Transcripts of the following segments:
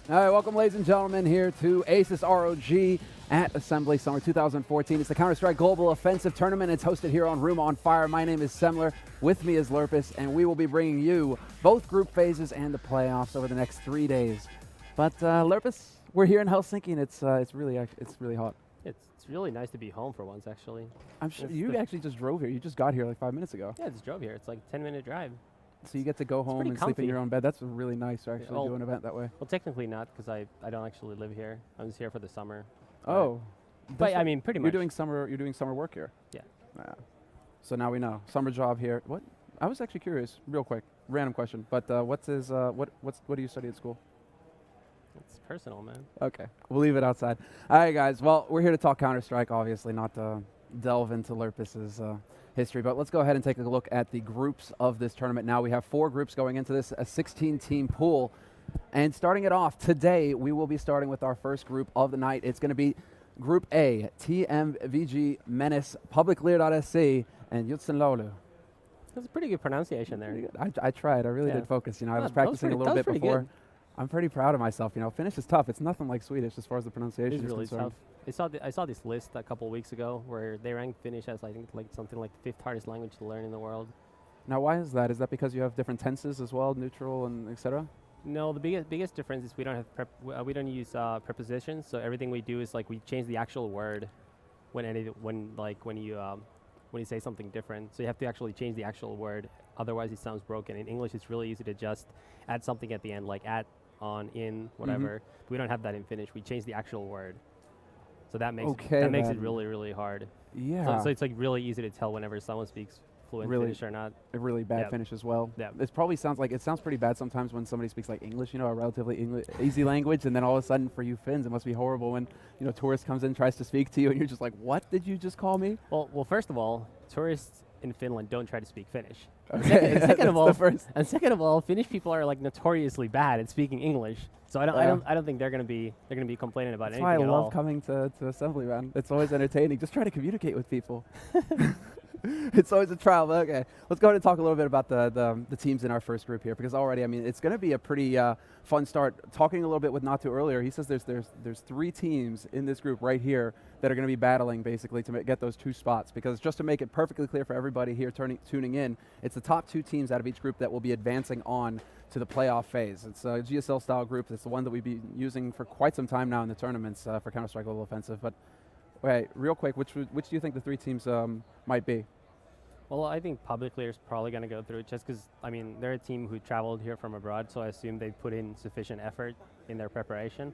All right, welcome, ladies and gentlemen, here to ASUS ROG at Assembly Summer 2014. It's the Counter-Strike Global Offensive Tournament. It's hosted here on Room on Fire. My name is Semler. With me is Lurpus, and we will be bringing you both group phases and the playoffs over the next 3 days. But Lurpus, we're here in Helsinki, and it's really hot. It's really nice to be home for once, actually. I'm sure you actually just drove here. You just got here like 5 minutes ago. Yeah, I just drove here. It's like a 10-minute drive. So you get to go home and sleep in your own bed. That's really nice to actually do an event that way. Well, technically not, because I don't actually live here. I'm just here for the summer. Oh. But I mean, pretty much. You're doing summer work here? Yeah. So now we know. Summer job here. What? I was actually curious, real quick, random question, but what do you study at school? It's personal, man. Okay, we'll leave it outside. All right, guys. Well, we're here to talk Counter-Strike, obviously, not to delve into Lurpus's history, but let's go ahead and take a look at the groups of this tournament. Now we have 4 groups going into this, a 16-team pool, and starting it off today, we will be starting with our first group of the night. It's going to be Group A, TMVG, Menace, Publiclir.se, and Joutsenlaulu. That's a pretty good pronunciation there. I tried. I really did focus. I was practicing a little bit before. Good. I'm pretty proud of myself. Finnish is tough. It's nothing like Swedish as far as the pronunciation is really concerned. tough. I saw this list a couple weeks ago where they ranked Finnish as I think like something like the 5th hardest language to learn in the world. Now, why is that? Is that because you have different tenses as well, neutral and etc.? No, the biggest difference is we don't have we don't use prepositions. So everything we do is like we change the actual word when you say something different. So you have to actually change the actual word. Otherwise, it sounds broken. In English, it's really easy to just add something at the end, like at, on, in, whatever. Mm-hmm. We don't have that in Finnish. We change the actual word. So that makes it really, really hard. Yeah. So it's like really easy to tell whenever someone speaks fluent Finnish or not. A really bad Finnish as well. Yeah. It probably sounds pretty bad sometimes when somebody speaks like English, a relatively easy language, and then all of a sudden for you Finns, it must be horrible when a tourist comes in, tries to speak to you, and you're just like, what did you just call me? Well, first of all, tourists in Finland don't try to speak Finnish. Okay. And second of all, Finnish people are like notoriously bad at speaking English. So I don't think they're gonna be complaining about anything at all. That's why I love coming to Assembly, man. It's always entertaining. Just try to communicate with people. It's always a trial, but okay. Let's go ahead and talk a little bit about the teams in our first group here, because already, it's going to be a pretty fun start. Talking a little bit with Natu earlier, he says there's 3 teams in this group right here that are going to be battling basically to get those 2 spots, because just to make it perfectly clear for everybody here tuning in, it's the top 2 teams out of each group that will be advancing on to the playoff phase. It's a GSL style group. It's the one that we've been using for quite some time now in the tournaments for Counter-Strike Global Offensive. But okay, real quick, which do you think the 3 teams might be? Well, I think Publiclir is probably going to go through it just because, they're a team who traveled here from abroad, so I assume they put in sufficient effort in their preparation.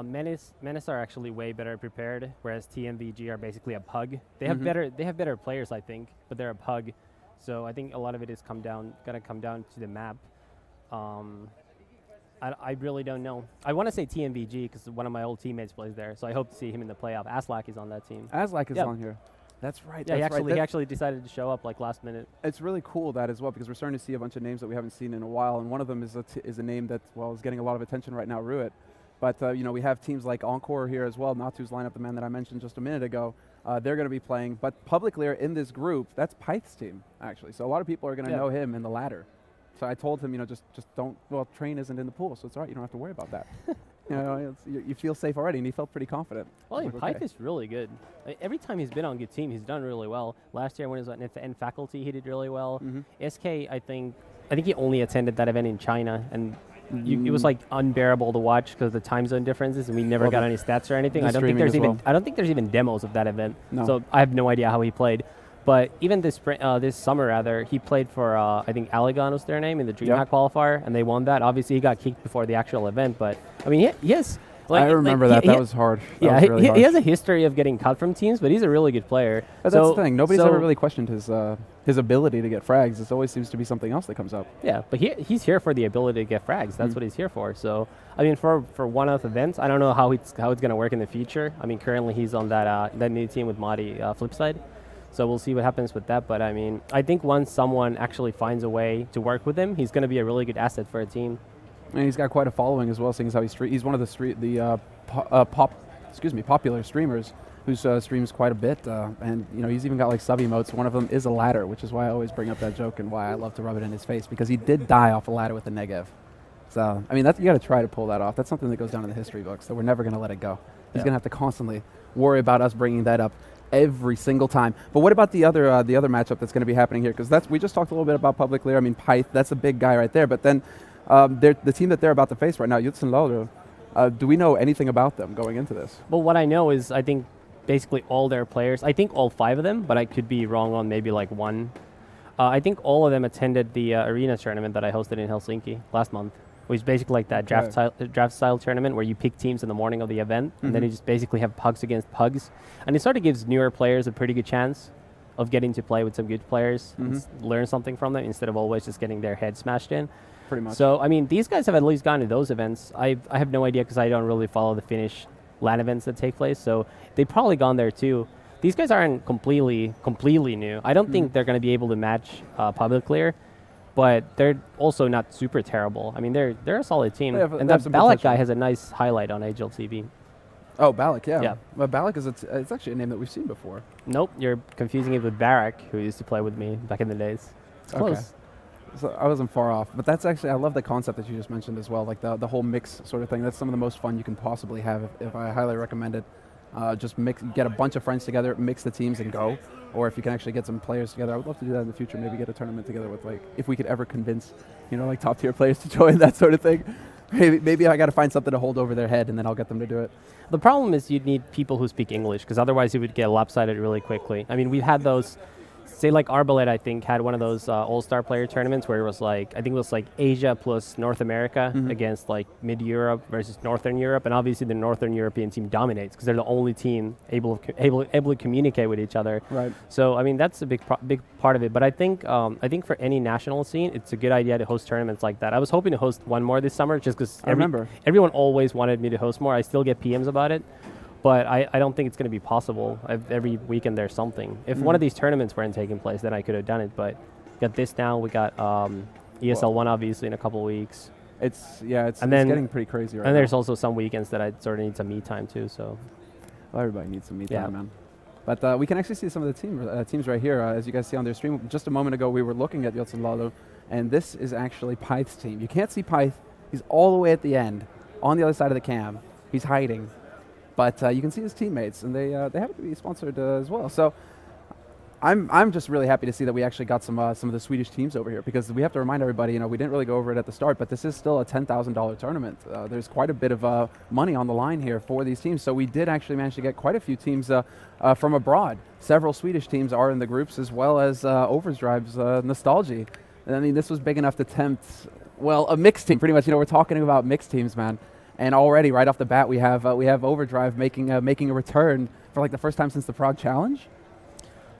Menace are actually way better prepared, whereas TMVG are basically a pug. They have better players, I think, but they're a pug. So I think a lot of it is going to come down to the map. I really don't know. I want to say TMVG because one of my old teammates plays there, so I hope to see him in the playoff. Aslak is on that team. Aslak is on here. That's right. Yeah, he actually decided to show up like last minute. It's really cool that as well, because we're starting to see a bunch of names that we haven't seen in a while, and one of them is a name that is getting a lot of attention right now, Ruit. But we have teams like Encore here as well. Natu's lineup, the man that I mentioned just a minute ago, they're going to be playing. But Publiclir in this group, that's Pythe's team actually. So a lot of people are going to know him in the ladder. So I told him, just don't. Well, Train isn't in the pool, so it's all right. You don't have to worry about that. You feel safe already, and he felt pretty confident. Well, Pythe is really good. Every time he's been on good team, he's done really well. Last year when he was in faculty, he did really well. Mm-hmm. SK, I think he only attended that event in China, and it was like unbearable to watch because of the time zone differences, and we never got any stats or anything. I don't think there's even demos of that event. No. So I have no idea how he played. But even this summer, he played for, I think Allegan was their name, in the DreamHack qualifier, and they won that. Obviously, he got kicked before the actual event, but, he has... I remember that. That was hard. He has a history of getting cut from teams, but he's a really good player. But that's the thing. Nobody's ever really questioned his ability to get frags. It always seems to be something else that comes up. Yeah, but he's here for the ability to get frags. That's what he's here for. So, for one-off events, I don't know how it's going to work in the future. Currently he's on that new team with Madi Flipside. So we'll see what happens with that. But I think once someone actually finds a way to work with him, he's going to be a really good asset for a team. And he's got quite a following as well, seeing as how he's one of the popular streamers who streams quite a bit. And he's even got like sub emotes. One of them is a ladder, which is why I always bring up that joke and why I love to rub it in his face, because he did die off a ladder with a Negev. I mean, you got to try to pull that off. That's something that goes down in the history books, so we're never going to let it go. He's going to have to constantly worry about us bringing that up every single time. But what about the other matchup that's going to be happening here? Because we just talked a little bit about Publiclir. I mean, Pyth, that's a big guy right there. But then the team that they're about to face right now, Joutsenlaulu, do we know anything about them going into this? Well, what I know is I think basically all their players, I think all 5 of them, but I could be wrong on maybe like one. I think all of them attended the arena tournament that I hosted in Helsinki last month, which is basically like that draft style tournament where you pick teams in the morning of the event, and then you just basically have pugs against pugs. And it sort of gives newer players a pretty good chance of getting to play with some good players and learn something from them instead of always just getting their head smashed in. Pretty much. So, I mean, these guys have at least gone to those events. I have no idea because I don't really follow the Finnish LAN events that take place, so they've probably gone there too. These guys aren't completely new. I don't think they're going to be able to match Publiclir, but they're also not super terrible. I mean, they're a solid team. And that Balak guy has a nice highlight on HLTV. Oh, Balak, yeah. Yeah. Well, Balak is it's actually a name that we've seen before. Nope, you're confusing it with Barak, who used to play with me back in the days. It's close. Okay. So I wasn't far off, but that's actually, I love the concept that you just mentioned as well, like the whole mix sort of thing. That's some of the most fun you can possibly have. If I highly recommend it. Just get a bunch of friends together, mix the teams and go. Or if you can actually get some players together, I would love to do that in the future. Maybe get a tournament together with if we could ever convince, like top tier players to join, that sort of thing. Maybe I got to find something to hold over their head and then I'll get them to do it. The problem is you'd need people who speak English because otherwise you would get lopsided really quickly. I mean, we've had those. Say like Arbalete, I think, had one of those all-star player tournaments where it was I think it was like Asia plus North America against like mid-Europe versus Northern Europe, and obviously the Northern European team dominates because they're the only team able to communicate with each other. Right. So I mean that's a big part of it. But I think for any national scene, it's a good idea to host tournaments like that. I was hoping to host one more this summer just because everyone always wanted me to host more. I still get PMs about it. But I don't think it's going to be possible. Every weekend there's something. If one of these tournaments weren't taking place, then I could have done it. But we got this now. We got ESL 1 obviously in a couple of weeks. It's getting pretty crazy right now. And there's also some weekends that I sort of need some me time too. So well, everybody needs some me time, man. But we can actually see some of the teams right here. As you guys see on their stream, just a moment ago we were looking at Joutsenlaulu, and this is actually Pyth's team. You can't see Pyth. He's all the way at the end, on the other side of the cam. He's hiding. But you can see his teammates, and they happen to be sponsored as well. So I'm just really happy to see that we actually got some of the Swedish teams over here, because we have to remind everybody, we didn't really go over it at the start, but this is still a $10,000 tournament. There's quite a bit of money on the line here for these teams. So we did actually manage to get quite a few teams from abroad. Several Swedish teams are in the groups, as well as Overdrive's Nostalgia. And I mean, this was big enough to tempt, well, a mixed team. Pretty much, we're talking about mixed teams, man. And already, right off the bat, we have Overdrive making a return for like the first time since the Prague Challenge.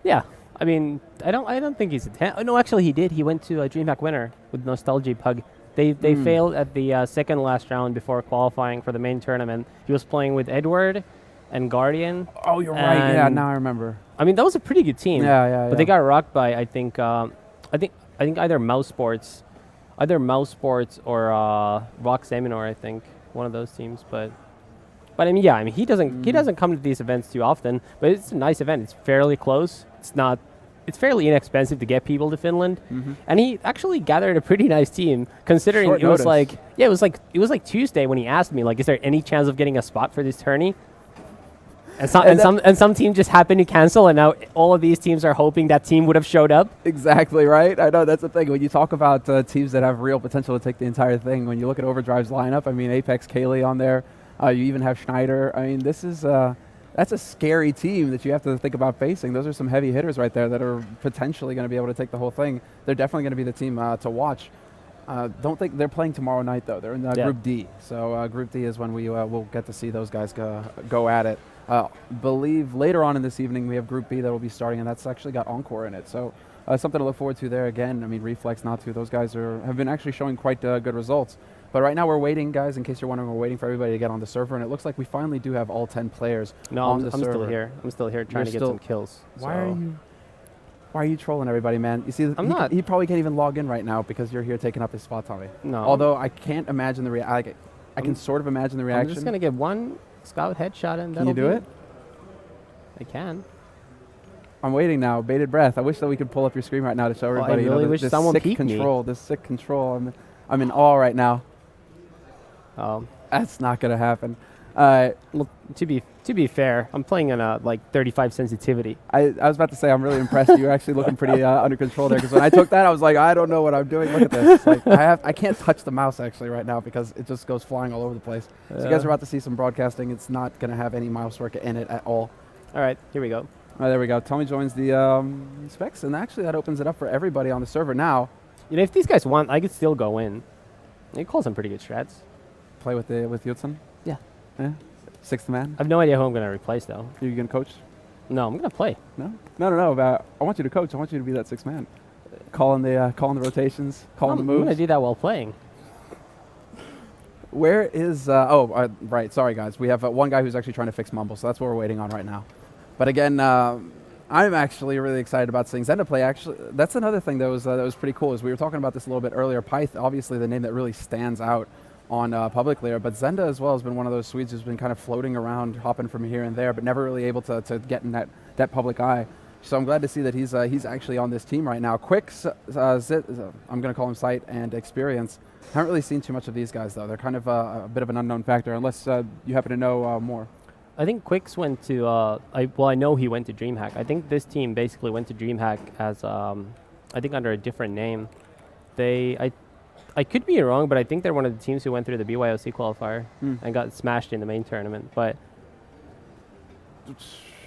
Yeah, I mean, I don't think he's no, actually he did. He went to a DreamHack winner with Nostalgia Pug. They failed at the second last round before qualifying for the main tournament. He was playing with Edward and Guardian. Oh, you're right. Yeah, now I remember. I mean, that was a pretty good team. Yeah. But they got rocked by I think either Mouse Sports or Rock Seminor. I think. One of those teams, but I mean, yeah, he doesn't come to these events too often, but it's a nice event. It's fairly close. It's fairly inexpensive to get people to Finland, and he actually gathered a pretty nice team considering it was like Tuesday when he asked me is there any chance of getting a spot for this tourney? And some team just happened to cancel, and now all of these teams are hoping that team would have showed up. Exactly, right? I know, that's the thing. When you talk about teams that have real potential to take the entire thing, when you look at Overdrive's lineup, I mean, Apex, Kaylee on there, you even have Schneider. I mean, this is that's a scary team that you have to think about facing. Those are some heavy hitters right there that are potentially going to be able to take the whole thing. They're definitely going to be the team to watch. Don't think they're playing tomorrow night, though. They're in Group D. So Group D is when we will get to see those guys go at it. Believe later on in this evening we have Group B that will be starting, and that's actually got Encore in it. So something to look forward to there again. I mean, Reflex, Natu, those guys have been actually showing quite good results. But right now we're waiting, guys, in case you're wondering, we're waiting for everybody to get on the server, and it looks like we finally do have all 10 players on the server. I'm still here. I'm still here trying to get some kills. Why are you trolling everybody, man? You see, I'm not. He probably can't even log in right now because you're here taking up his spot, Tommy. No. Although I can't imagine the reaction. I can sort of imagine the reaction. I'm just going to get one scout headshot, and can you do it? I can. I'm waiting now, bated breath. I wish that we could pull up your screen right now to show everybody. I really wish someone peeked me. This sick control. I'm in awe right now. That's not going to happen. Well, to be fair, I'm playing on a like 35 sensitivity. I was about to say I'm really impressed. You're actually looking pretty under control there, because when I took that, I was like, I don't know what I'm doing. Look at this. Like I can't touch the mouse actually right now because it just goes flying all over the place. So you guys are about to see some broadcasting. It's not going to have any mouse work in it at all. All right, here we go. All right, there we go. Tommy joins the specs, and actually that opens it up for everybody on the server now. You know, if these guys want, I could still go in. He calls some pretty good strats. Play with Joutsen? Yeah. Yeah. Sixth man? I have no idea who I'm going to replace, though. Are you going to coach? No, I'm going to play. No? No. I want you to coach. I want you to be that sixth man. Calling the rotations, calling the moves. I'm going to do that while playing. Where is... right. Sorry, guys. We have one guy who's actually trying to fix Mumble, so that's what we're waiting on right now. But again, I'm actually really excited about seeing Zenda play. Actually, that's another thing that was pretty cool. Is we were talking about this a little bit earlier. Pyth, obviously the name that really stands out on Publiclir, but Zenda as well has been one of those Swedes who's been kind of floating around, hopping from here and there, but never really able to get in that public eye. So I'm glad to see that he's actually on this team right now. Quick, I'm going to call him Sight and Experience. Haven't really seen too much of these guys though. They're kind of a bit of an unknown factor, unless you happen to know more. I think Quicks went to, I know he went to DreamHack. I think this team basically went to DreamHack as, I think under a different name. I could be wrong, but I think they're one of the teams who went through the BYOC qualifier and got smashed in the main tournament. But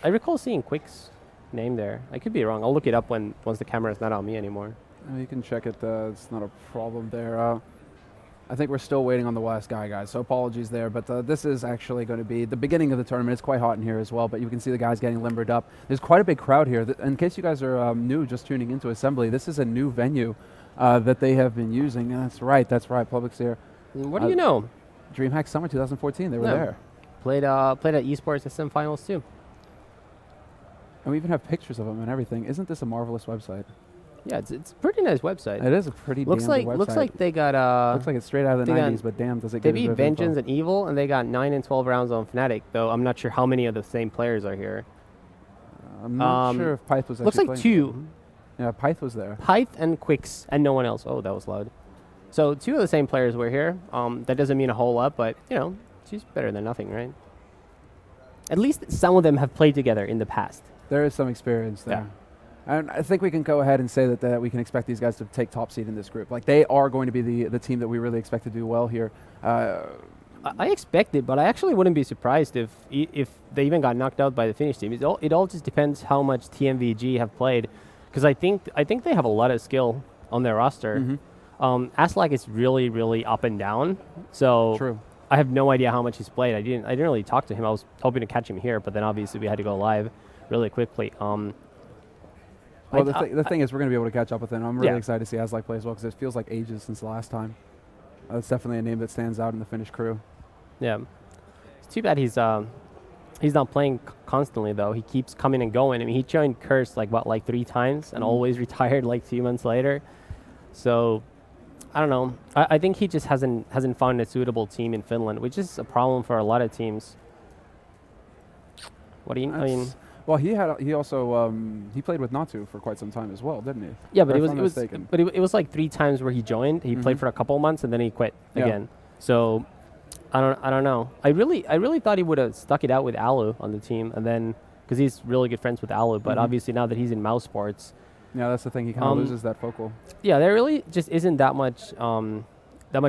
I recall seeing Quick's name there. I could be wrong. I'll look it up once the camera is not on me anymore. You can check it. It's not a problem there. I think we're still waiting on the last guys, so apologies there. But this is actually going to be the beginning of the tournament. It's quite hot in here as well, but you can see the guys getting limbered up. There's quite a big crowd here. In case you guys are new, just tuning into Assembly, this is a new venue that they have been using. That's right, Publiclir. What do you know? DreamHack Summer 2014, they were there. Played at esports SM Finals too. And we even have pictures of them and everything. Isn't this a marvelous website? Yeah, it's a pretty nice website. It is a pretty damn good website. Looks like they got looks like it's straight out of the 90s, but damn, does it They get beat Vengeance and Evil, and they got 9 and 12 rounds on Fnatic, though I'm not sure how many of the same players are here. I'm not sure if Pyth was actually looks like playing. 2. Yeah, Pyth was there. Pyth and Quicks, and no one else. Oh, that was loud. So 2 of the same players were here. That doesn't mean a whole lot, but, you know, she's better than nothing, right? At least some of them have played together in the past. There is some experience there. Yeah. And I think we can go ahead and say that we can expect these guys to take top seed in this group. Like, they are going to be the team that we really expect to do well here. I expect it, but I actually wouldn't be surprised if they even got knocked out by the Finnish team. It all just depends how much TMVG have played, because I think they have a lot of skill on their roster. Aslak is really, really up and down. So true. I have no idea how much he's played. I didn't really talk to him. I was hoping to catch him here, but then obviously we had to go live really quickly. Well, the thing is, we're going to be able to catch up with him. I'm really excited to see Aslak play as well, because it feels like ages since the last time. That's definitely a name that stands out in the Finnish crew. Yeah. It's too bad he's not playing constantly, though. He keeps coming and going. I mean, he joined Curse like 3 times and always retired like 2 months later. So I don't know. I think he just hasn't found a suitable team in Finland, which is a problem for a lot of teams. What do you? I mean. Well, he also played with Natu for quite some time as well, didn't he? Yeah, but it was like 3 times where he joined. He played for a couple months and then he quit again. So I don't know. I really thought he would have stuck it out with Alu on the team, and then because he's really good friends with Alu. But obviously now that he's in Mouse Sports, yeah, that's the thing. He kind of loses that focal. Yeah, there really just isn't that much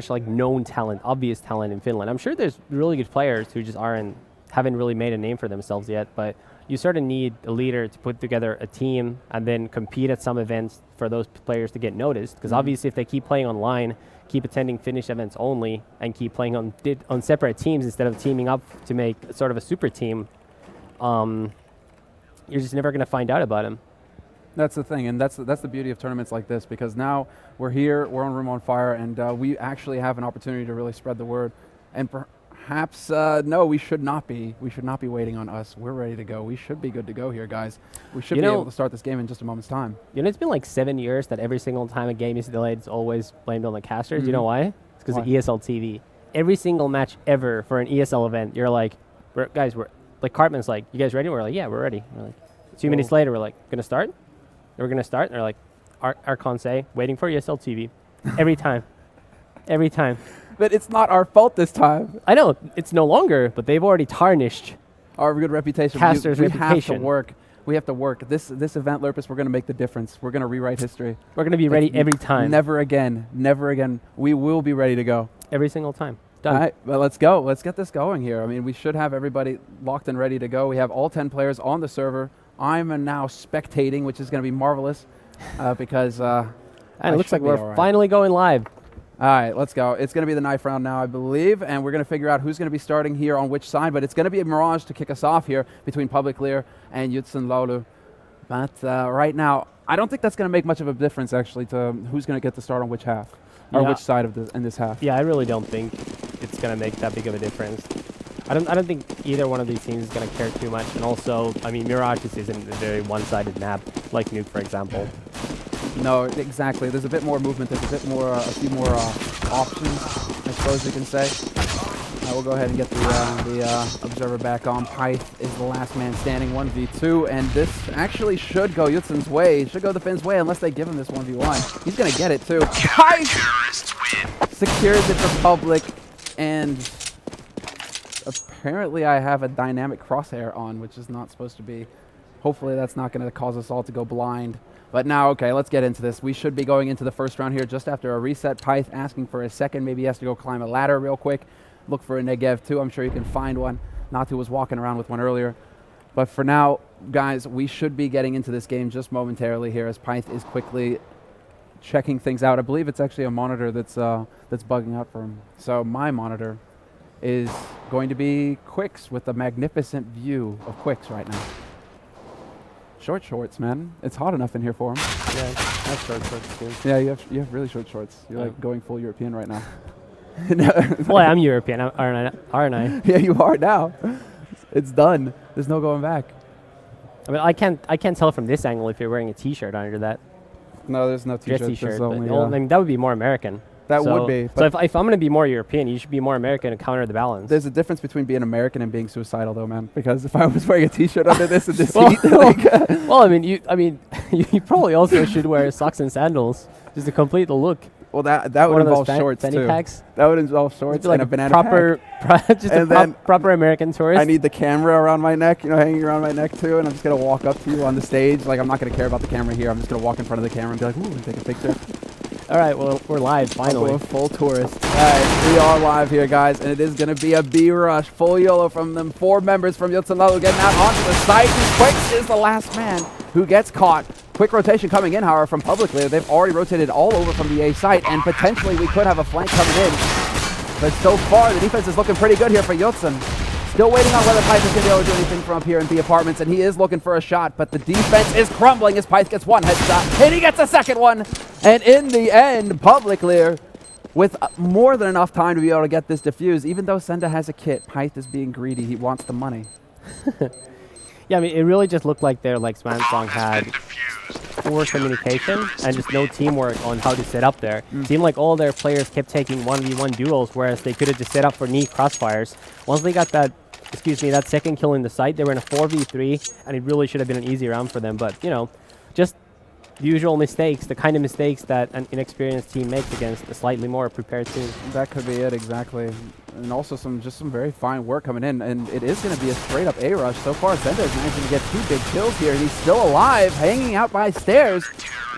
like known talent, obvious talent in Finland. I'm sure there's really good players who just haven't really made a name for themselves yet, but you sort of need a leader to put together a team and then compete at some events for those players to get noticed. Because obviously if they keep playing online, keep attending Finnish events only, and keep playing on separate teams instead of teaming up to make sort of a super team, you're just never going to find out about them. That's the thing, and that's the beauty of tournaments like this, because now we're here, we're on Room on Fire, and we actually have an opportunity to really spread the word. And perhaps, no, we should not be. We should not be waiting on us. We're ready to go. We should be good to go here, guys. We should be able to start this game in just a moment's time. You know, it's been like 7 years that every single time a game is delayed, it's always blamed on the casters. You know why? It's because of ESL TV. Every single match ever for an ESL event, you're like, we're like, Cartman's like, you guys ready? We're like, yeah, we're ready. We're like, 2 minutes later, we're like, gonna start? We're gonna start? And they're like, Archon say, waiting for ESL TV. Every time. Every time. But it's not our fault this time. I know, it's no longer, but they've already tarnished Our good reputation. Caster's we reputation. have to work. We have to work. This event, Lurpus, we're going to make the difference. We're going to rewrite history. We're going to be ready every time. Never again. Never again. We will be ready to go. Every single time. Done. All right, well, let's go. Let's get this going here. I mean, we should have everybody locked and ready to go. We have all 10 players on the server. I'm now spectating, which is going to be marvelous because and it looks like we're finally going live. All right, let's go. It's going to be the knife round now, I believe, and we're going to figure out who's going to be starting here on which side, but it's going to be a Mirage to kick us off here between Publiclir and Joutsenlaulu. But right now, I don't think that's going to make much of a difference, actually, to who's going to get to start on which half, or which side of in this half. Yeah, I really don't think it's going to make that big of a difference. I don't think either one of these teams is going to care too much, and also, I mean, Mirage just isn't a very one-sided map, like Nuke, for example. No, exactly. There's a bit more movement. There's a bit more, a few more options, I suppose you can say. We'll go ahead and get the observer back on. Pyth is the last man standing, 1v2, and this actually should go Jutsen's way. Should go the Finn's way unless they give him this 1v1. He's going to get it, too. Pyth secures it for Public, and apparently I have a dynamic crosshair on, which is not supposed to be. Hopefully that's not going to cause us all to go blind. But now, okay, let's get into this. We should be going into the first round here just after a reset. Pyth asking for a second. Maybe he has to go climb a ladder real quick. Look for a Negev too. I'm sure you can find one. Natu was walking around with one earlier. But for now, guys, we should be getting into this game just momentarily here as Pyth is quickly checking things out. I believe it's actually a monitor that's bugging out for him. So my monitor is going to be Quicks with a magnificent view of Quicks right now. Short shorts, man. It's hot enough in here for him. Yeah, I have short shorts too. Yeah, you have really short shorts. You're like going full European right now. Well, I'm European, aren't I? Yeah, you are now. It's done. There's no going back. I mean, I can't tell from this angle if you're wearing a T-shirt under that. No, there's no T-shirt. T-shirt. I mean, that would be more American. That would be. So if I'm going to be more European, you should be more American to counter the balance. There's a difference between being American and being suicidal, though, man. Because if I was wearing a T-shirt under this in this heat, well, I mean, you probably also should wear socks and sandals just to complete the look. Well, that would involve shorts too. Packs. That would involve shorts like and a banana pack. Proper American tourist. I need the camera around my neck, hanging around my neck too, and I'm just gonna walk up to you on the stage. Like I'm not gonna care about the camera here. I'm just gonna walk in front of the camera and be like, "Ooh, and take a picture." All right, well, we're live finally. We're full tourist. All right, we are live here, guys, and it is gonna be a B rush, full YOLO from them 4 members from Joutsenlaulu getting out onto the site. And Quicks is the last man who gets caught. Quick rotation coming in, however, from Publiclir. They've already rotated all over from the A site, and potentially we could have a flank coming in. But so far, the defense is looking pretty good here for Joutsen. Still waiting on whether Pyth is going to be able to do anything from up here in B apartments, and he is looking for a shot, but the defense is crumbling as Pyth gets 1 headshot, and he gets a second one. And in the end, Publiclir, with more than enough time to be able to get this defused, even though Senda has a kit, Pyth is being greedy. He wants the money. Yeah, I mean, it really just looked like their Swansong had poor communication and just no teamwork on how to set up there. Seemed like all their players kept taking 1v1 duels, whereas they could have just set up for knee crossfires. Once they got that second kill in the site, they were in a 4v3, and it really should have been an easy round for them. But, just the usual mistakes, the kind of mistakes that an inexperienced team makes against a slightly more prepared team. That could be it, exactly. And also some very fine work coming in, and it is going to be a straight-up A-rush. So far, Zenda is managing to get 2 big kills here, and he's still alive, hanging out by stairs.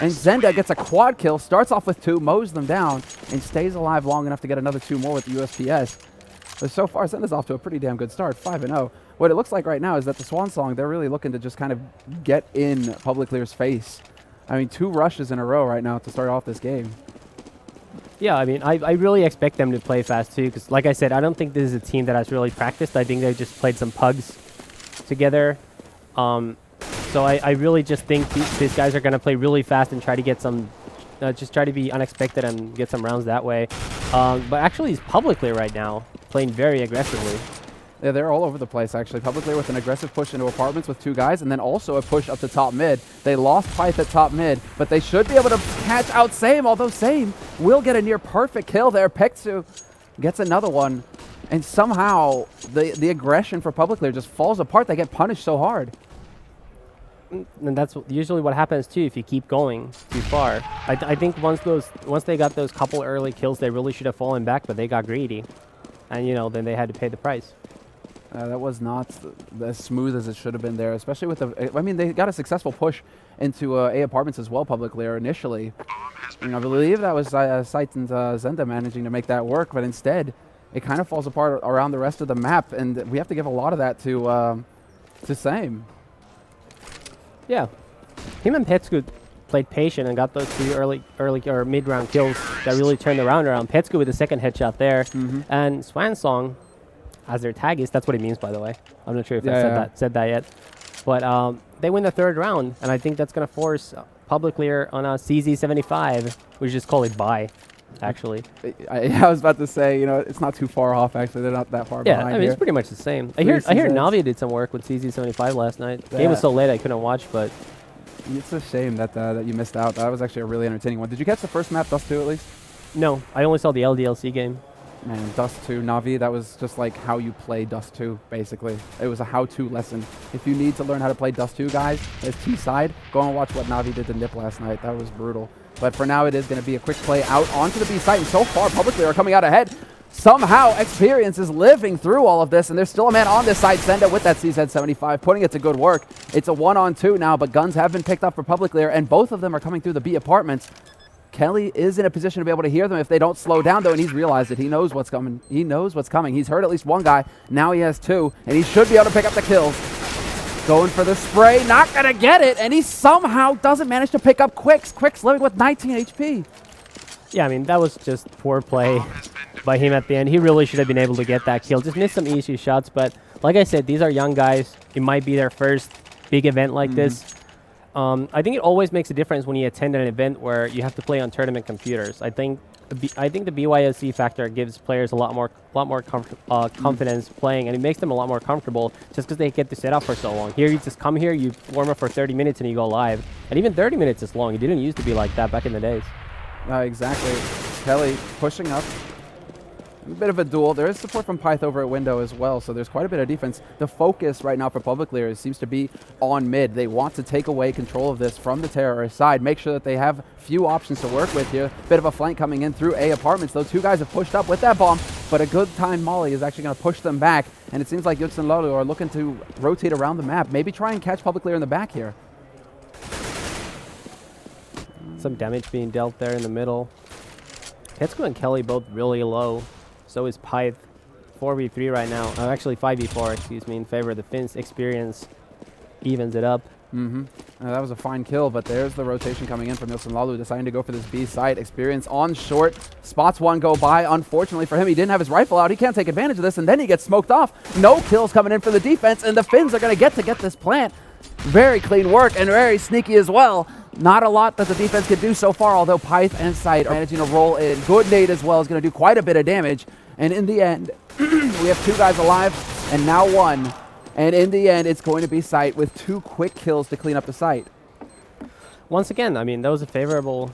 And Zenda gets a quad kill, starts off with 2, mows them down, and stays alive long enough to get another 2 more with the USPS. But so far, Zenda's off to a pretty damn good start, 5-0. What it looks like right now is that the Swansong, they're really looking to just kind of get in Publiclir's face. I mean, 2 rushes in a row right now to start off this game. Yeah, I mean, I really expect them to play fast too, because like I said, I don't think this is a team that has really practiced. I think they've just played some pugs together. So I really just think these guys are going to play really fast and try to get some, just try to be unexpected and get some rounds that way. But actually, it's Publiclir right now, playing very aggressively. Yeah, they're all over the place, actually. Publiclir with an aggressive push into apartments with 2 guys, and then also a push up to top mid. They lost Pyth at top mid, but they should be able to catch out Same, although Same will get a near-perfect kill there. Peksu gets another one, and somehow the aggression for Publiclir just falls apart. They get punished so hard. And that's usually what happens too if you keep going too far. I think once they got those couple early kills, they really should have fallen back, but they got greedy, and then they had to pay the price. That was not as smooth as it should have been there, especially with the. I mean, they got a successful push into A apartments as well, Publiclir initially. I believe that was Sight and Zenda managing to make that work, but instead, it kind of falls apart around the rest of the map, and we have to give a lot of that to Same. Yeah, him and Petsku played patient and got those 2 early or mid-round kills that really turned the round around. Petsku with the second headshot there, and Swansong as their tagist. That's what it means, by the way. I'm not sure if I said that yet, but they win the 3rd round, and I think that's going to force Publiclir on a CZ75. We should just call it bye. Actually, I was about to say, it's not too far off. Actually, they're not that far behind. Yeah, I mean, it's pretty much the same. I hear Navi did some work with CZ75 last night. The game was so late I couldn't watch, but it's a shame that you missed out. That was actually a really entertaining one. Did you catch the first map, Dust 2, at least? No, I only saw the LDLC game. Man, Dust 2, Navi, that was just like how you play Dust 2, basically. It was a how-to lesson. If you need to learn how to play Dust 2, guys, as T-side, go and watch what Navi did to Nip last night. That was brutal. But for now, it is going to be a quick play out onto the B site, and so far, Publiclir are coming out ahead. Somehow, Experience is living through all of this, and there's still a man on this side, Senda with that CZ75, putting it to good work. It's a 1-on-2 now, but guns have been picked up for Publiclir, and both of them are coming through the B apartments. Kelly is in a position to be able to hear them if they don't slow down, though, and he's realized it. He knows what's coming. He knows what's coming. He's heard at least one guy. Now he has 2, and he should be able to pick up the kills. Going for the spray, not going to get it, and he somehow doesn't manage to pick up Quicks. Quicks living with 19 HP. Yeah, I mean, that was just poor play by him at the end. He really should have been able to get that kill. Just missed some easy shots, but like I said, these are young guys. It might be their first big event like this. I think it always makes a difference when you attend an event where you have to play on tournament computers. I think the BYOC factor gives players a lot more confidence playing, and it makes them a lot more comfortable just because they get to set up for so long. Here, you just come here, you warm up for 30 minutes, and you go live. And even 30 minutes is long. It didn't used to be like that back in the days. Exactly. Kelly pushing up. A bit of a duel. There is support from Pyth over at window as well, so there's quite a bit of defense. The focus right now for Publiclir seems to be on mid. They want to take away control of this from the terrorist side, make sure that they have few options to work with here. Bit of a flank coming in through A apartments. Those 2 guys have pushed up with that bomb, but a good time Molly is actually going to push them back, and it seems like Joutsenlaulu are looking to rotate around the map, maybe try and catch Publiclir in the back here. Some damage being dealt there in the middle. Ketsuko and Kelly both really low. So is Pyth. 4v3 right now. Actually 5v4, excuse me, in favor of the Finns. Experience evens it up. That was a fine kill, but there's the rotation coming in from Joutsenlaulu, deciding to go for this B site. Experience on short. Spots one go by. Unfortunately for him, he didn't have his rifle out. He can't take advantage of this, and then he gets smoked off. No kills coming in for the defense, and the Finns are going to get this plant. Very clean work and very sneaky as well. Not a lot that the defense could do so far, although Pyth and Sight are managing to roll in. Good nade as well is going to do quite a bit of damage. And in the end, we have 2 guys alive and now 1. And in the end, it's going to be Sight with 2 quick kills to clean up the site. Once again, I mean, that was a favorable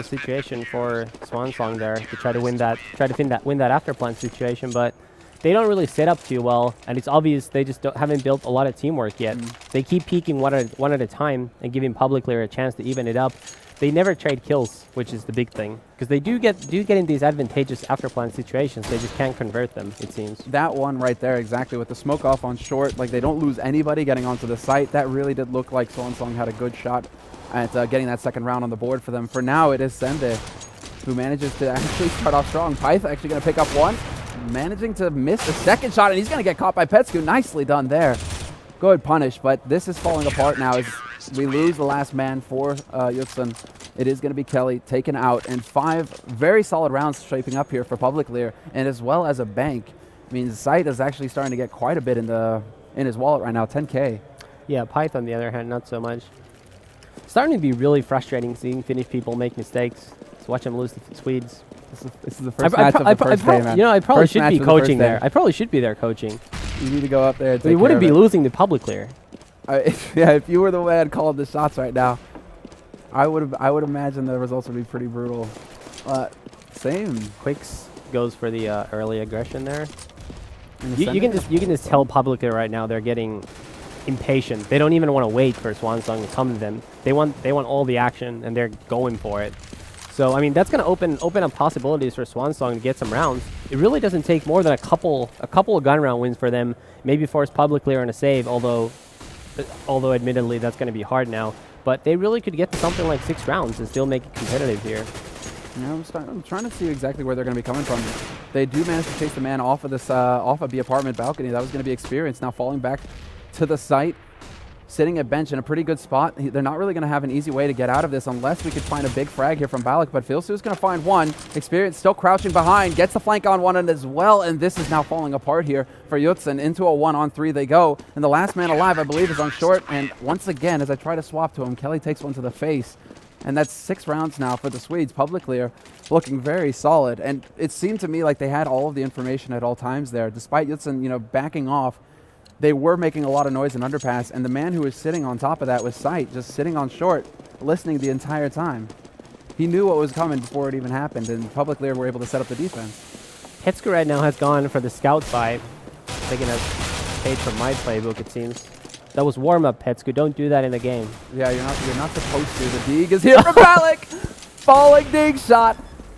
situation for Swansong there to try to win that after plant situation, but they don't really set up too well, and it's obvious they just haven't built a lot of teamwork yet. They keep peeking one at a time and giving Publiclir a chance to even it up. They never trade kills, which is the big thing, because they do get in these advantageous after plant situations. They just can't convert them, it seems. That one right there, exactly, with the smoke off on short, like they don't lose anybody getting onto the site. That really did look like Swansong had a good shot at getting that second round on the board for them. For now, it is Sende who manages to actually start off strong. Pyth actually going to pick up one, managing to miss the second shot, and he's going to get caught by Petsku. Nicely done there. Good punish, but this is falling apart now as we lose the last man for Joutsen. It is going to be Kelly taken out, and 5 very solid rounds shaping up here for Publiclir, and as well as a bank. I mean, Sight is actually starting to get quite a bit in his wallet right now, 10K. Yeah, Pyth on the other hand, not so much. Starting to be really frustrating seeing Finnish people make mistakes. Let's watch them lose to the Swedes. This is the first match of the first day, man. You know, I probably First should match be of the first coaching day. there. I probably should be there coaching. You need to go up there and take We care wouldn't of be it. losing to Publiclir. Yeah, if you were the man calling the shots right now, I would imagine the results would be pretty brutal. Same. Quicks goes for the early aggression there. In the You can just tell Publiclir right now they're getting impatient. They don't even want to wait for Swan Song to come to them. They want all the action, and they're going for it. So, I mean, that's going to open up possibilities for Swan Song to get some rounds. It really doesn't take more than a couple of gun round wins for them. Maybe force Publiclir on a save, although admittedly that's going to be hard now. But they really could get to something like 6 rounds and still make it competitive here. Yeah, I'm trying to see exactly where they're going to be coming from. They do manage to chase the man off of this off of the apartment balcony. That was going to be Experience. Now falling back to the site, sitting at bench in a pretty good spot. They're not really going to have an easy way to get out of this unless we could find a big frag here from Balak, but Filsu's going to find one. Experience still crouching behind, gets the flank on one end as well, and this is now falling apart here for Joutsen. Into a 1-on-3 they go, and the last man alive, I believe, is on short, and once again, as I try to swap to him, Kelly takes one to the face, and that's 6 rounds now for the Swedes. Publiclir looking very solid, and it seemed to me like they had all of the information at all times there. Despite Joutsen, you know, backing off, they were making a lot of noise in underpass, and the man who was sitting on top of that was Sight, just sitting on short, listening the entire time. He knew what was coming before it even happened, and Publiclir were able to set up the defense. Petsku right now has gone for the scout fight, taking a page from my playbook, it seems. That was warm-up, Petsku. Don't do that in the game. Yeah, you're not supposed to. The Deeg is here for Balak! Falling Deeg shot.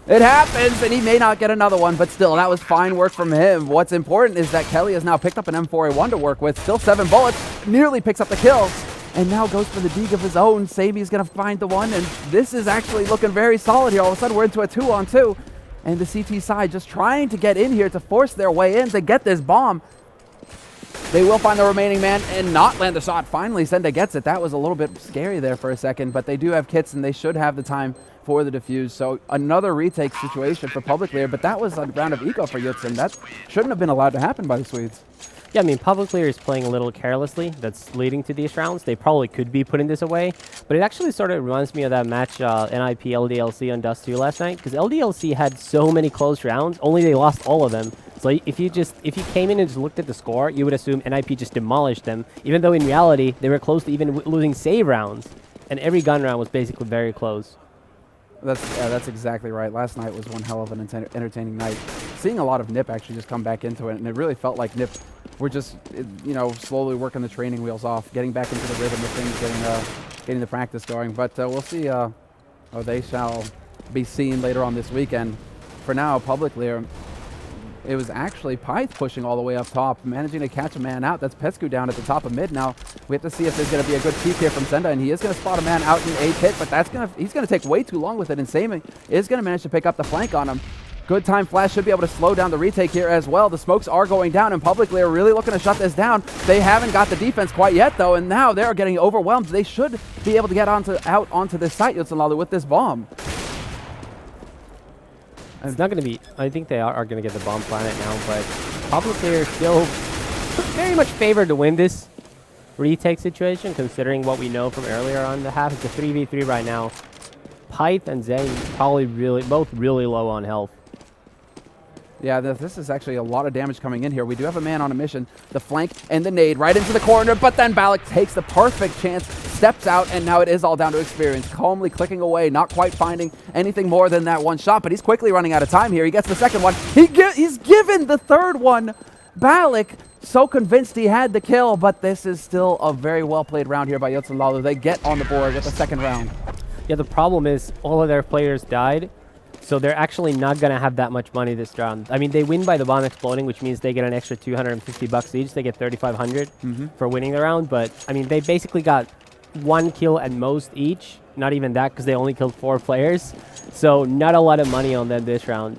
It happens, and he may not get another one, but still, that was fine work from him. What's important is that Kelly has now picked up an M4A1 to work with. Still 7 bullets, nearly picks up the kill, and now goes for the Deeg of his own. Sabi's going to find the one, and this is actually looking very solid here. All of a sudden, we're into a 2-on-2, and the CT side just trying to get in here to force their way in to get this bomb. They will find the remaining man and not land the shot. Finally, Senda gets it. That was a little bit scary there for a second, but they do have kits, and they should have the time for the defuse. So another retake situation for Publiclir, but that was a round of eco for Joutsen. That shouldn't have been allowed to happen by the Swedes. Yeah, I mean, Publiclir is playing a little carelessly. That's leading to these rounds. They probably could be putting this away, but it actually sort of reminds me of that match NIP LDLC on Dust 2 last night, because LDLC had so many close rounds, only they lost all of them. So if you came in and just looked at the score, you would assume NIP just demolished them, even though in reality, they were close to even losing save rounds. And every gun round was basically very close. That's exactly right. Last night was one hell of an entertaining night. Seeing a lot of NIP actually just come back into it, and it really felt like NIP were just, you know, slowly working the training wheels off, getting back into the rhythm of things, getting the practice going. But we'll see. They shall be seen later on this weekend. For now, Publiclir, it was actually Pyth pushing all the way up top, managing to catch a man out. That's Petsku down at the top of mid. Now we have to see if there's going to be a good peek here from Senda, and he is going to spot a man out in a pit, but he's going to take way too long with it, and Sami is going to manage to pick up the flank on him. Good time flash should be able to slow down the retake here as well. The smokes are going down, and Publicly are really looking to shut this down. They haven't got the defense quite yet, though, and now they're getting overwhelmed. They should be able to get out onto this site, Joutsenlaulu, with this bomb. It's not going to be... I think they are going to get the bomb planet now, but Publicly are still very much favored to win this retake situation, considering what we know from earlier on in the half. It's a 3v3 right now. Pyth and Zane probably both really low on health. Yeah, this is actually a lot of damage coming in here. We do have a man on a mission. The flank and the nade right into the corner, but then Balak takes the perfect chance, steps out, and now it is all down to experience. Calmly clicking away, not quite finding anything more than that one shot, but he's quickly running out of time here. He gets the second one. He's given the third one. Balak, so convinced he had the kill, but this is still a very well-played round here by Joutsenlaulu. They get on the board with the second round. Yeah, the problem is all of their players died, so they're actually not going to have that much money this round. I mean, they win by the bomb exploding, which means they get an extra $250 each. They get 3,500 for winning the round, but I mean, they basically got one kill at most each. Not even that, because they only killed 4 players. So not a lot of money on them this round.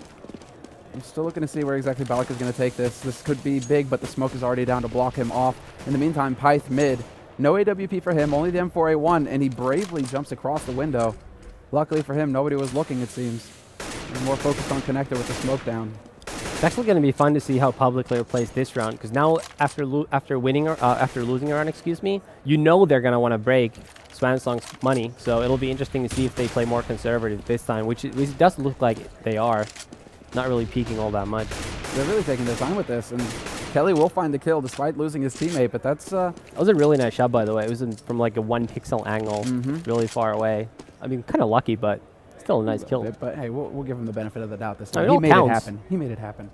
I'm still looking to see where exactly Balak is going to take this. This could be big, but the smoke is already down to block him off. In the meantime, Pyth mid. No AWP for him, only the M4A1, and he bravely jumps across the window. Luckily for him, nobody was looking, it seems. And more focused on connector with the smoke down. It's actually going to be fun to see how Publicly plays this round, because now after losing a round, excuse me, you know they're going to want to break Swansong's money. So it'll be interesting to see if they play more conservative this time, which it does look like they are. Not really peaking all that much. They're really taking their time with this, and Kelly will find the kill despite losing his teammate, but that's... That was a really nice shot, by the way. It was from like a 1 pixel angle, really far away. I mean, kind of lucky, but still a nice kill. But hey, we'll give him the benefit of the doubt this time. He made it happen. He made it happen.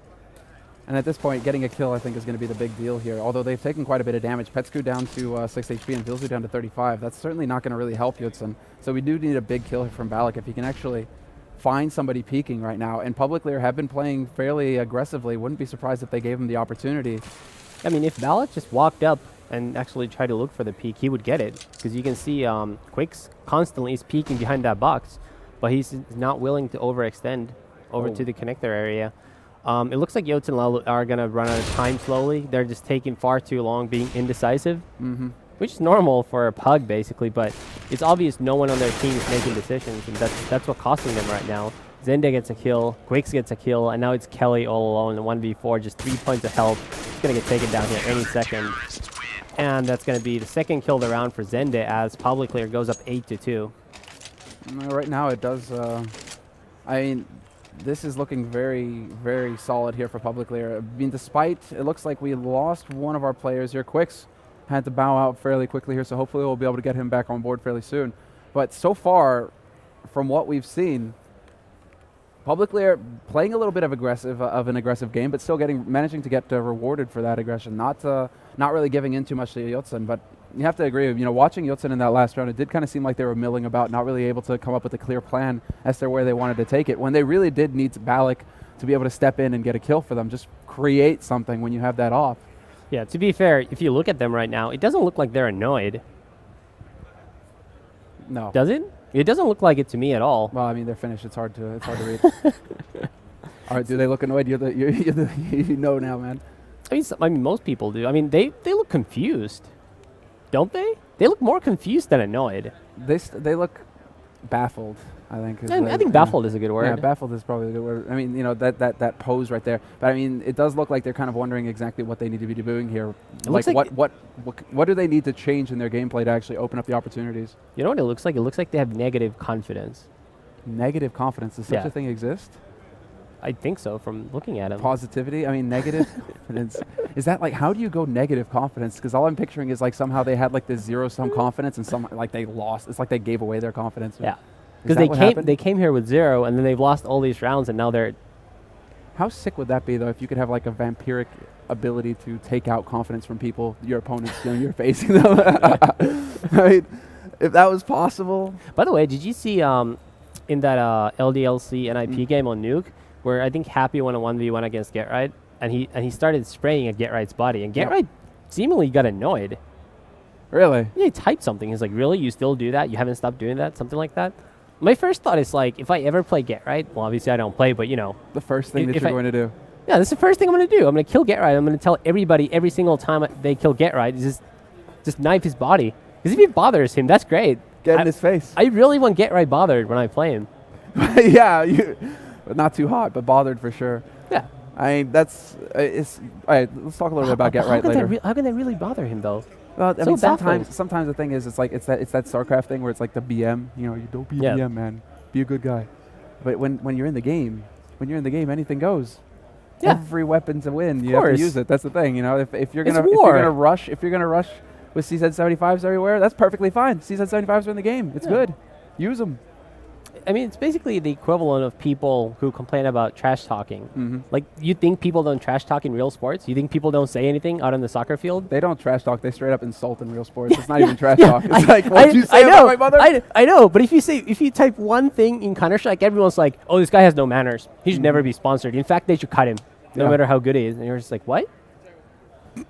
And at this point, getting a kill, I think, is going to be the big deal here. Although they've taken quite a bit of damage. Petsku down to 6 HP and Vilzu down to 35. That's certainly not going to really help Joutsen. So we do need a big kill from Balak if he can actually find somebody peeking right now. And Publiclir have been playing fairly aggressively. Wouldn't be surprised if they gave him the opportunity. I mean, if Balak just walked up and actually tried to look for the peek, he would get it. Because you can see Quicks constantly is peeking behind that box. But he's not willing to overextend over to the connector area. It looks like Joutsenlaulu are going to run out of time slowly. They're just taking far too long, being indecisive, which is normal for a pug, basically. But it's obvious no one on their team is making decisions, and that's what's costing them right now. Zende gets a kill, Quicks gets a kill, and now it's Kelly all alone in 1v4, just 3 points of health. He's going to get taken down here any second. And that's going to be the second kill of the round for Zende as Publiclir goes up 8-2. Right now it does, I mean, this is looking very, very solid here for Publiclir. I mean, despite, it looks like we lost one of our players here. Quicks had to bow out fairly quickly here, so hopefully we'll be able to get him back on board fairly soon. But so far, from what we've seen, Publiclir playing a little bit of an aggressive game, but still managing to get rewarded for that aggression. Not really giving in too much to Joutsen, but you have to agree. You know, watching Joutsen in that last round, it did kind of seem like they were milling about, not really able to come up with a clear plan as to where they wanted to take it. When they really did need Balak to be able to step in and get a kill for them, just create something when you have that off. Yeah, to be fair, if you look at them right now, it doesn't look like they're annoyed. No. Does it? It doesn't look like it to me at all. Well, I mean, they're finished. It's hard to read. All right, do they look annoyed? You know now, man. I mean, most people do. I mean, they look confused, don't they? They look more confused than annoyed. They look baffled, I think. I think baffled is a good word. Yeah, baffled is probably a good word. I mean, you know, that pose right there. But I mean, it does look like they're kind of wondering exactly what they need to be doing here. Like what do they need to change in their gameplay to actually open up the opportunities? You know what it looks like? It looks like they have negative confidence. Negative confidence. Does such a thing exist? I think so from looking at them. Positivity? I mean, negative confidence. Is that like, how do you go negative confidence? Because all I'm picturing is like somehow they had like this zero-sum confidence and some like they lost. It's like they gave away their confidence. Yeah. Because they came here with 0 and then they've lost all these rounds and now they're... How sick would that be though if you could have like a vampiric ability to take out confidence from people, your opponents, you're facing them? Right? If that was possible. By the way, did you see in that LDLC NIP game on Nuke, where I think Happy won a 1v1 against GetRight, and he started spraying at GetRight's body, and GetRight seemingly got annoyed. Really? Yeah, he typed something. He's like, really? You still do that? You haven't stopped doing that? Something like that? My first thought is like, if I ever play GetRight, well, obviously I don't play, but you know. The first thing that you're going to do. Yeah, this is the first thing I'm going to do. I'm going to kill GetRight. I'm going to tell everybody every single time they kill GetRight, just knife his body. Because if he bothers him, that's great. Get in his face. I really want GetRight bothered when I play him. Yeah, not too hot, but bothered for sure. Yeah. I mean, all right, let's talk a little bit about GetRight later. How can that really bother him, though? Well, I mean, sometimes the thing is, it's that StarCraft thing where it's like the BM. You know, you don't be a BM, man. Be a good guy. But when you're in the game, anything goes. Yeah. Every weapon's a win. You have to use it. That's the thing. You know, if you're gonna rush with CZ75s everywhere, that's perfectly fine. CZ75s are in the game. It's good. Use them. I mean, it's basically the equivalent of people who complain about trash talking. Like, you think people don't trash talk in real sports? You think people don't say anything out on the soccer field? They don't trash talk. They straight up insult in real sports. It's not even trash talk. It's like, what you say about my mother? I know, but if you type one thing in Counter-Strike, everyone's like, oh, this guy has no manners. He should never be sponsored. In fact, they should cut him, no matter how good he is. And you're just like, what?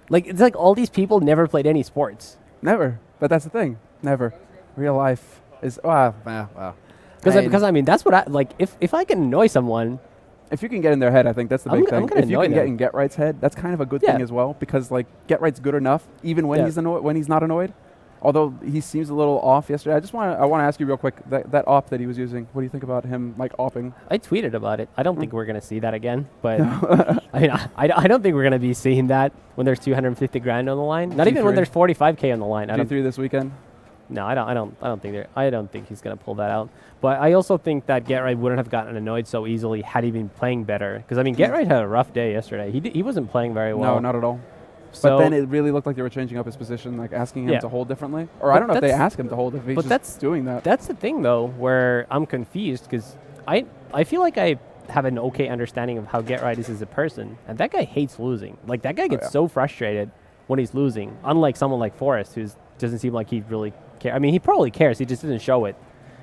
Like, it's like all these people never played any sports. Never. But that's the thing. Never. Real life is, wow. Because I mean, that's what I like. If I can annoy someone, if you can get in their head, I think that's the big thing. If you can get in GetRight's head, that's kind of a good thing as well, because like GetRight's good enough even when he's not annoyed. Although he seems a little off yesterday. I want to ask you real quick that op that he was using. What do you think about him like opping? I tweeted about it. I don't think we're gonna see that again. But I mean, I don't think we're gonna be seeing that when there's 250 grand on the line. Not even when there's 45K on the line. G3 this weekend. No, I don't think he's gonna pull that out. But I also think that GetRight wouldn't have gotten annoyed so easily had he been playing better. Because I mean, GetRight had a rough day yesterday. He wasn't playing very well. No, not at all. So but then it really looked like they were changing up his position, like asking him to hold differently. Or I don't know if they asked him to hold if he's just doing that. That's the thing though, where I'm confused because I feel like I have an okay understanding of how Get Right is as a person, and that guy hates losing. Like, that guy gets so frustrated when he's losing, unlike someone like Forrest, who doesn't seem like he really cares. I mean, he probably cares, he just doesn't show it.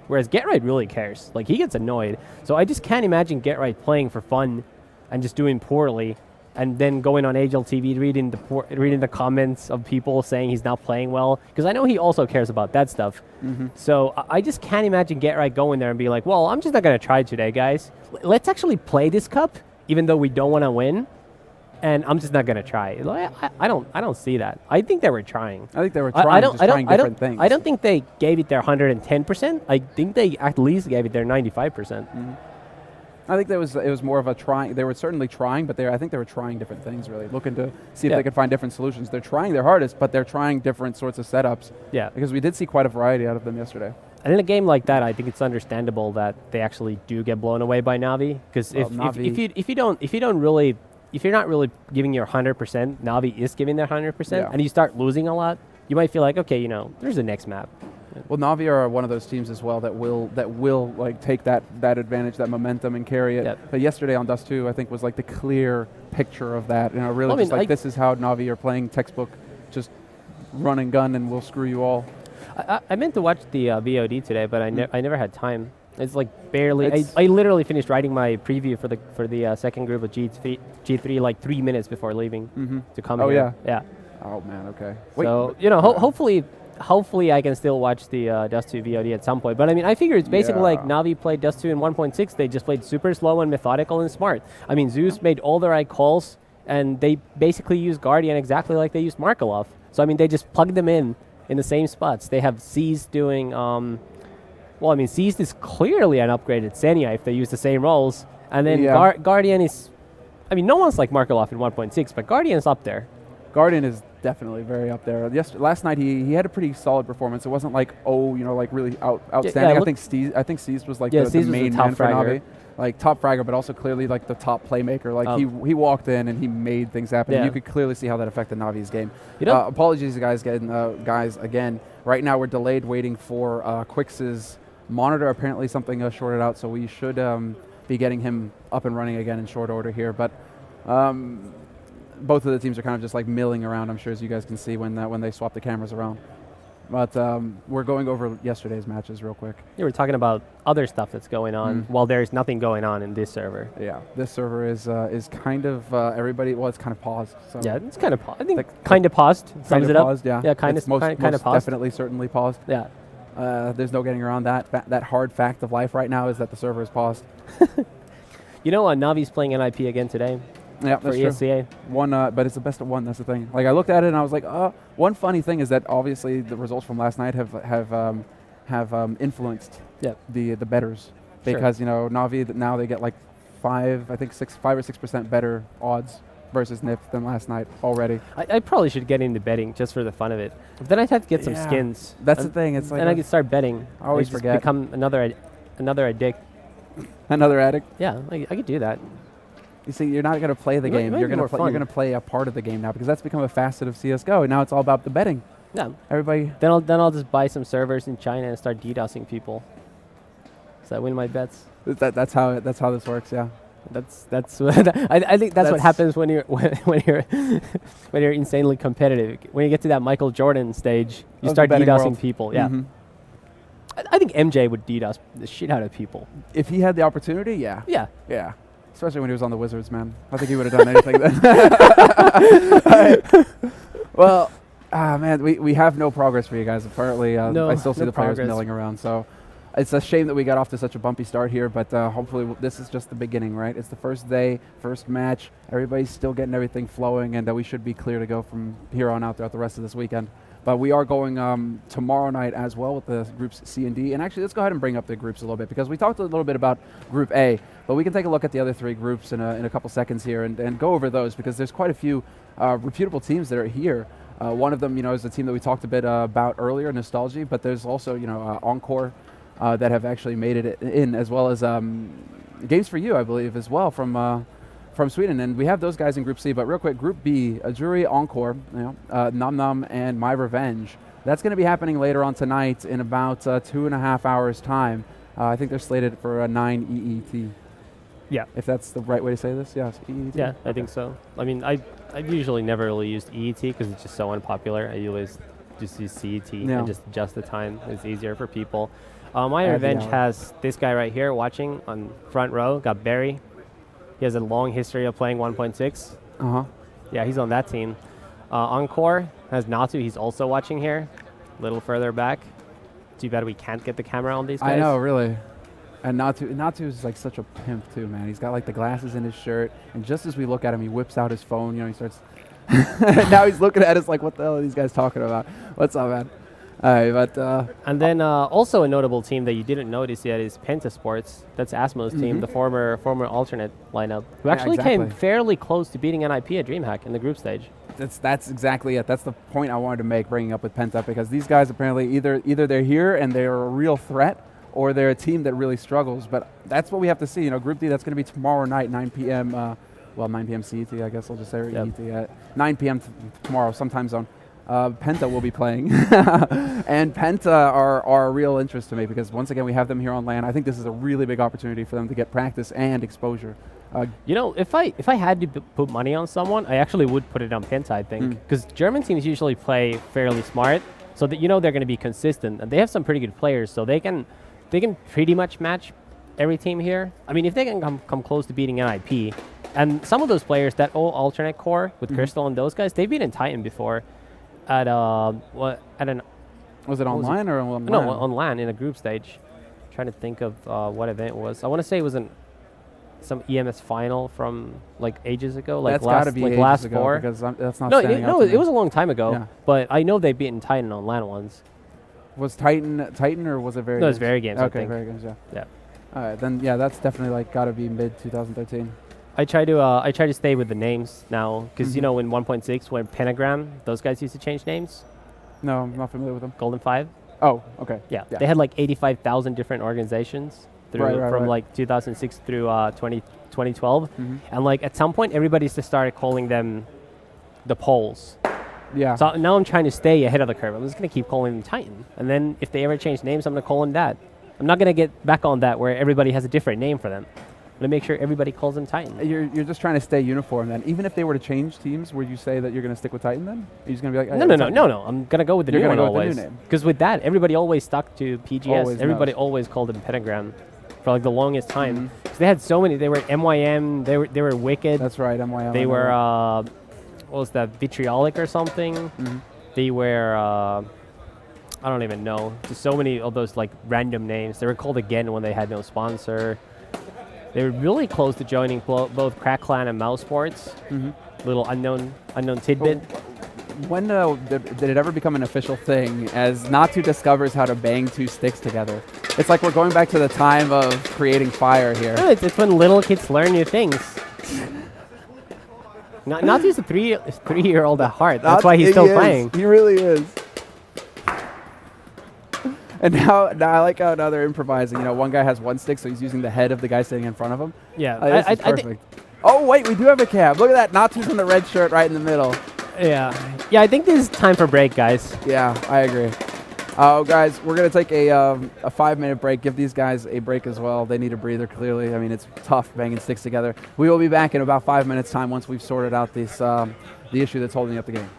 Whereas Get Right really cares. Like, he gets annoyed. So I just can't imagine Get Right playing for fun and just doing poorly, and then going on HLTV, reading the comments of people saying he's not playing well, because I know he also cares about that stuff. So I just can't imagine Get Right going there and be like, well, I'm just not going to try today, guys. Let's actually play this cup, even though we don't want to win, and I'm just not going to try. Like, I don't see that. I think they were trying. I think they were trying, trying different things. I don't think they gave it their 110%. I think they at least gave it their 95%. I think it was more of a trying. They were certainly trying, but I think they were trying different things, really, looking to see if they could find different solutions. They're trying their hardest, but they're trying different sorts of setups. Yeah. Because we did see quite a variety out of them yesterday. And in a game like that, I think it's understandable that they actually do get blown away by Navi. Because if you're not really giving your 100%, Navi is giving their 100%, and you start losing a lot, you might feel like, okay, there's the next map. Well, Navi are one of those teams as well that will like take that advantage, that momentum, and carry it. But yesterday on Dust 2, I think was like the clear picture of that. Really, this is how Navi are playing textbook, just run and gun, and we'll screw you all. I meant to watch the VOD today, but I never had time. It's like barely. I literally finished writing my preview for the second group of G3 like 3 minutes before leaving to come here. Yeah. Oh man. Okay. So hopefully I can still watch the Dust 2 VOD at some point. But I mean, I figure it's basically like Navi played Dust 2 in 1.6. They just played super slow and methodical and smart. I mean, Zeus made all the right calls, and they basically used Guardian exactly like they used Markelov. So I mean, they just plugged them in the same spots. They have Seized doing. Seized is clearly an upgraded Senia if they use the same roles. And then Guardian is. I mean, no one's like Markelov in 1.6, but Guardian is up there. Guardian is definitely very up there. Last night he had a pretty solid performance. It wasn't like really outstanding. I think Seized was like the main man for Navi, like top fragger, but also clearly like the top playmaker. Like he walked in and he made things happen. And you could clearly see how that affected Navi's game. Apologies, guys. Again, right now we're delayed waiting for Quix's monitor. Apparently something shorted out, so we should be getting him up and running again in short order here. But both of the teams are kind of just like milling around, I'm sure, as you guys can see when they swap the cameras around. But we're going over yesterday's matches real quick. Yeah, we're talking about other stuff that's going on while there's nothing going on in this server. Yeah, this server is kind of everybody. Well, it's kind of paused. So yeah, it's kind of paused. I think kind of paused. Sums it up. Paused, yeah, kind of paused. Definitely, certainly paused. Yeah. There's no getting around that. That hard fact of life right now is that the server is paused. Navi's playing NIP again today. Yeah, for that's ESCA. One, but it's the best of one. That's the thing. Like I looked at it and I was like, one funny thing is that obviously the results from last night have influenced the bettors because Navi now they get like 5 or 6% better odds versus NIP than last night already. I probably should get into betting just for the fun of it. But then I'd have to get some skins. That's the thing. It's like and I could start betting. I always forget. Become another addict. Another addict. Yeah, I could do that. You see, you're not going to play the game. You're going to play a part of the game now because that's become a facet of CS:GO. And now it's all about the betting. Yeah. Everybody. Then I'll just buy some servers in China and start DDoSing people. So I win my bets. That's how this works. Yeah. That's what I think that's what happens when you're when you're insanely competitive. When you get to that Michael Jordan stage, you start DDoSing people. Yeah. I think MJ would DDoS the shit out of people if he had the opportunity. Yeah. Yeah. Yeah. Especially when he was on the Wizards, man. I think he would have done anything then. Well, man, we have no progress for you guys. Apparently, I still see the players milling around. So it's a shame that we got off to such a bumpy start here, but hopefully this is just the beginning, right? It's the first day, first match. Everybody's still getting everything flowing, and we should be clear to go from here on out throughout the rest of this weekend. But we are going tomorrow night as well with the groups C and D. And actually, let's go ahead and bring up the groups a little bit because we talked a little bit about Group A, but we can take a look at the other 3 groups in a couple seconds here and go over those because there's quite a few reputable teams that are here. One of them, is the team that we talked a bit about earlier, Nostalgia, but there's also, Encore that have actually made it in, as well as Games for You, I believe, as well from Sweden, and we have those guys in Group C. But real quick, Group B, Ajuri, Encore, Nom Nom, and My Revenge. That's going to be happening later on tonight in about 2.5 hours' time. I think they're slated for 9 EET. Yeah. If that's the right way to say this, yes. EET. Yeah, I think so. I mean, I've usually never really used EET because it's just so unpopular. I always just use CET and just adjust the time. It's easier for people. My Revenge has this guy right here watching on front row, got Barry. He has a long history of playing 1.6. Uh-huh. Yeah, he's on that team. Encore has Natu. He's also watching here, a little further back. Too bad we can't get the camera on these guys. I know, really. And Natu is like such a pimp too, man. He's got like the glasses in his shirt, and just as we look at him, he whips out his phone. You know, he starts. Now he's looking at us like, "What the hell are these guys talking about? What's up, man?" All right, but. And then also a notable team that you didn't notice yet is Pentasports. That's Asmo's team, the former alternate lineup, who actually came fairly close to beating NIP at DreamHack in the group stage. That's exactly it. That's the point I wanted to make, bringing up with Penta, because these guys apparently either they're here and they're a real threat, or they're a team that really struggles. But that's what we have to see. You know, Group D, that's going to be tomorrow night, 9 p.m. 9 p.m. CET, I guess I'll just say, or ET at 9 p.m. Tomorrow, some time zone. Penta will be playing. And Penta are a real interest to me because, once again, we have them here on LAN. I think this is a really big opportunity for them to get practice and exposure. You know, if I had to put money on someone, I actually would put it on Penta, I think. Because German teams usually play fairly smart, so that you know they're going to be consistent. And they have some pretty good players, so they can pretty much match every team here. I mean, if they can come close to beating NIP, and some of those players, that old alternate core with Crystal and those guys, they've beaten Titan before at an... Was it online or on LAN? No, on LAN in a group stage. I'm trying to think of what event it was. I want to say it was some EMS final from like ages ago, like that's gotta be last ago, four. Because that's not. No, it was a long time ago. Yeah. But I know they've beaten Titan on LAN once. Was Titan or was it Very? No, it was Very Games. Okay, I think. Very Games. Yeah. Yeah. All right, then that's definitely like got to be mid 2013. I try to stay with the names now because you know in 1.6 when Pentagram, those guys used to change names. No, I'm not familiar with them. Golden 5. Oh, okay. Yeah. They had like 85,000 different organizations from like 2006 through 2012, and like at some point everybody just started calling them the Poles. Yeah. So now I'm trying to stay ahead of the curve. I'm just gonna keep calling them Titan, and then if they ever change names, I'm gonna call them that. I'm not gonna get back on that where everybody has a different name for them. I'm gonna make sure everybody calls them Titan. You're just trying to stay uniform then. Even if they were to change teams, would you say that you're gonna stick with Titan then? Are you just gonna be like, no. I'm gonna go with the new one always. Because with that, everybody always stuck to PGS. Everybody always called them Pentagram for like the longest time. So they had so many. They were MYM. They were Wicked. That's right, MYM. They were what was that, Vitriolic or something? They were I don't even know. Just so many of those like random names. They were called again when they had no sponsor. They were really close to joining both Crack Clan and Mouse Sports. Little unknown tidbit. When did it ever become an official thing as Natu discovers how to bang two sticks together? It's like we're going back to the time of creating fire here. No, it's when little kids learn new things. Natu's a three-year-old at heart. That's why he's still playing. He really is. And now I like how now they're improvising. You know, one guy has one stick, so he's using the head of the guy sitting in front of him. Yeah, this is perfect. Oh wait, we do have a cab. Look at that. Natu's in the red shirt right in the middle. Yeah, I think this is time for break, guys. Yeah, I agree. Guys, we're gonna take a 5-minute break. Give these guys a break as well. They need a breather. Clearly, I mean it's tough banging sticks together. We will be back in about 5 minutes time once we've sorted out this the issue that's holding up the game.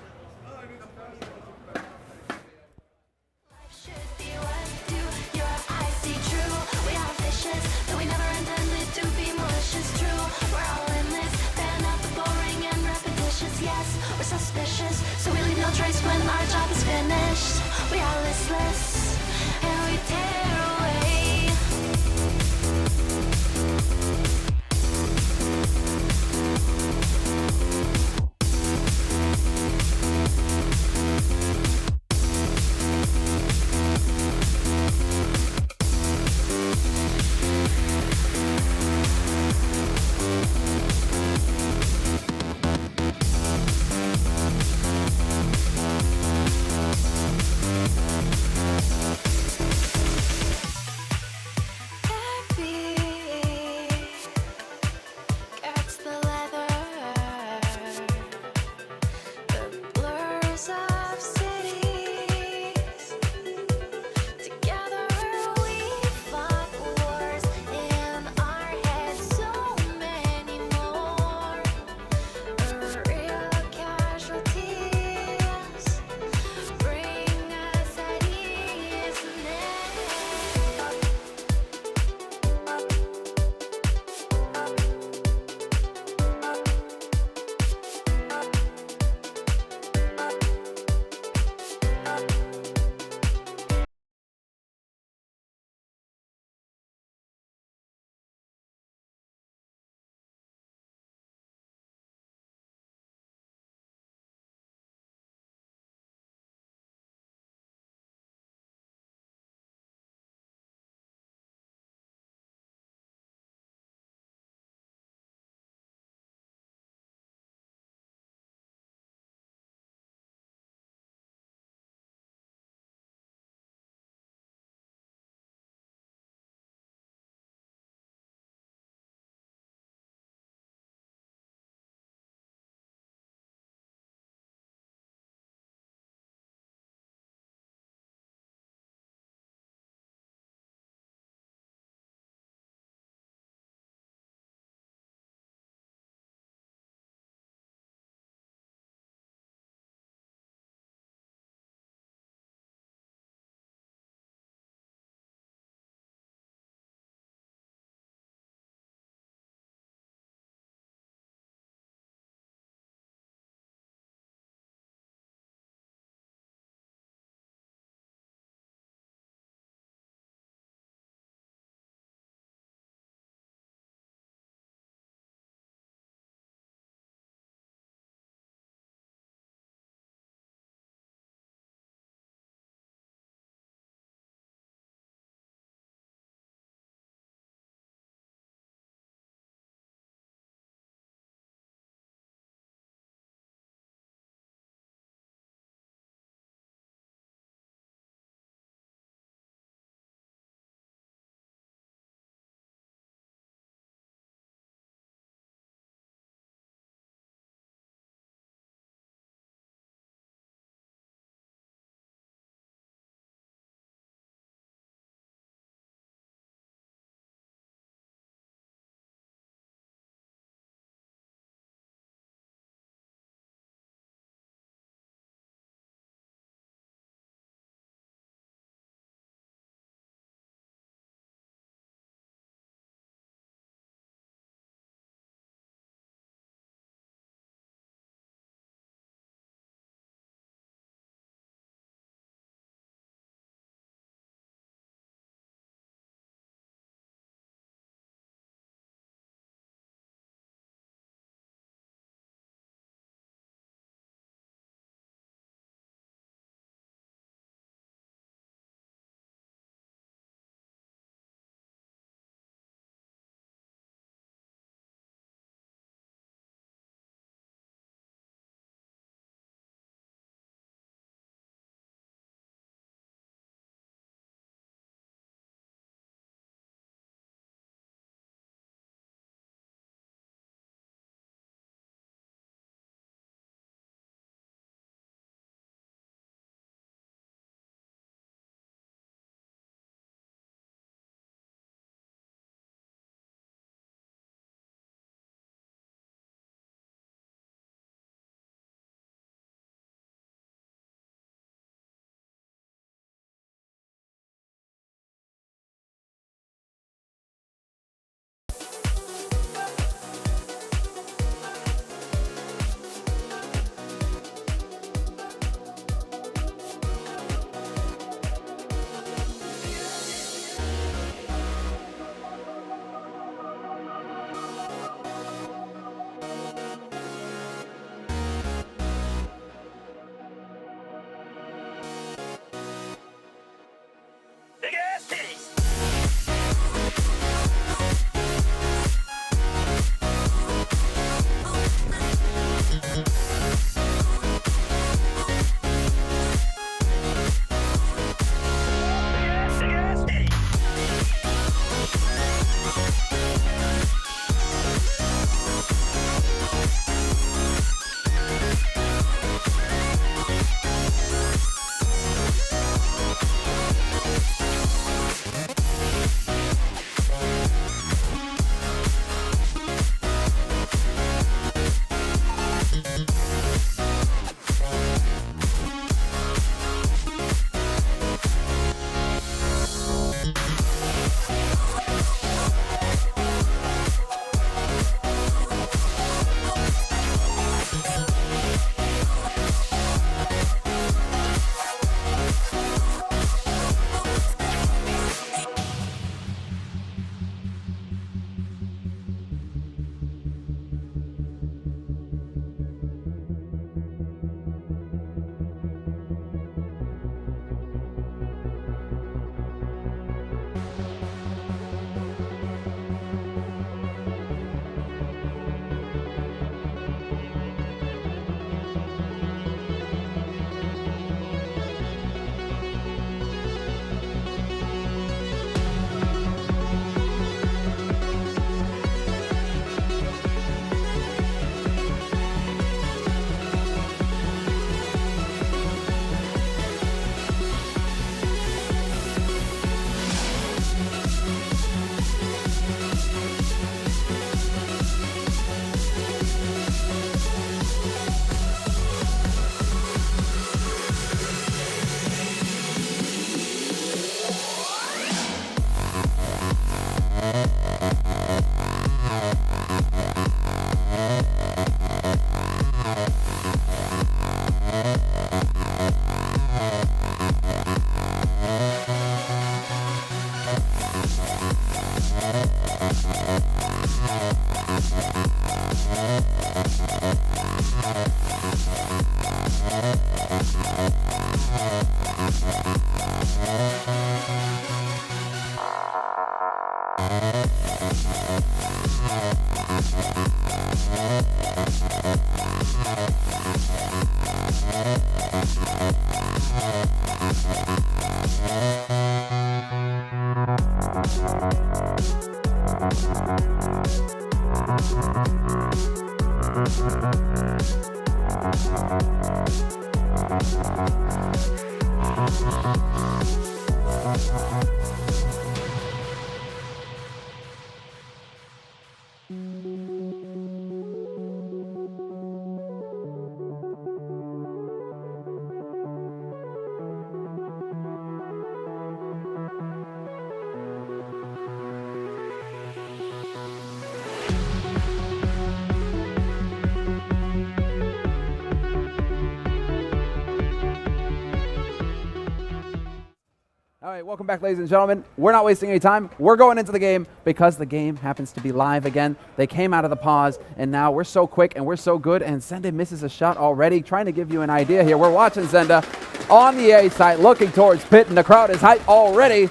All right, welcome back, ladies and gentlemen. We're not wasting any time. We're going into the game because the game happens to be live again. They came out of the pause, and now we're so quick and we're so good, and Zenda misses a shot already. Trying to give you an idea here. We're watching Zenda on the A side, looking towards Pit, and the crowd is hyped already.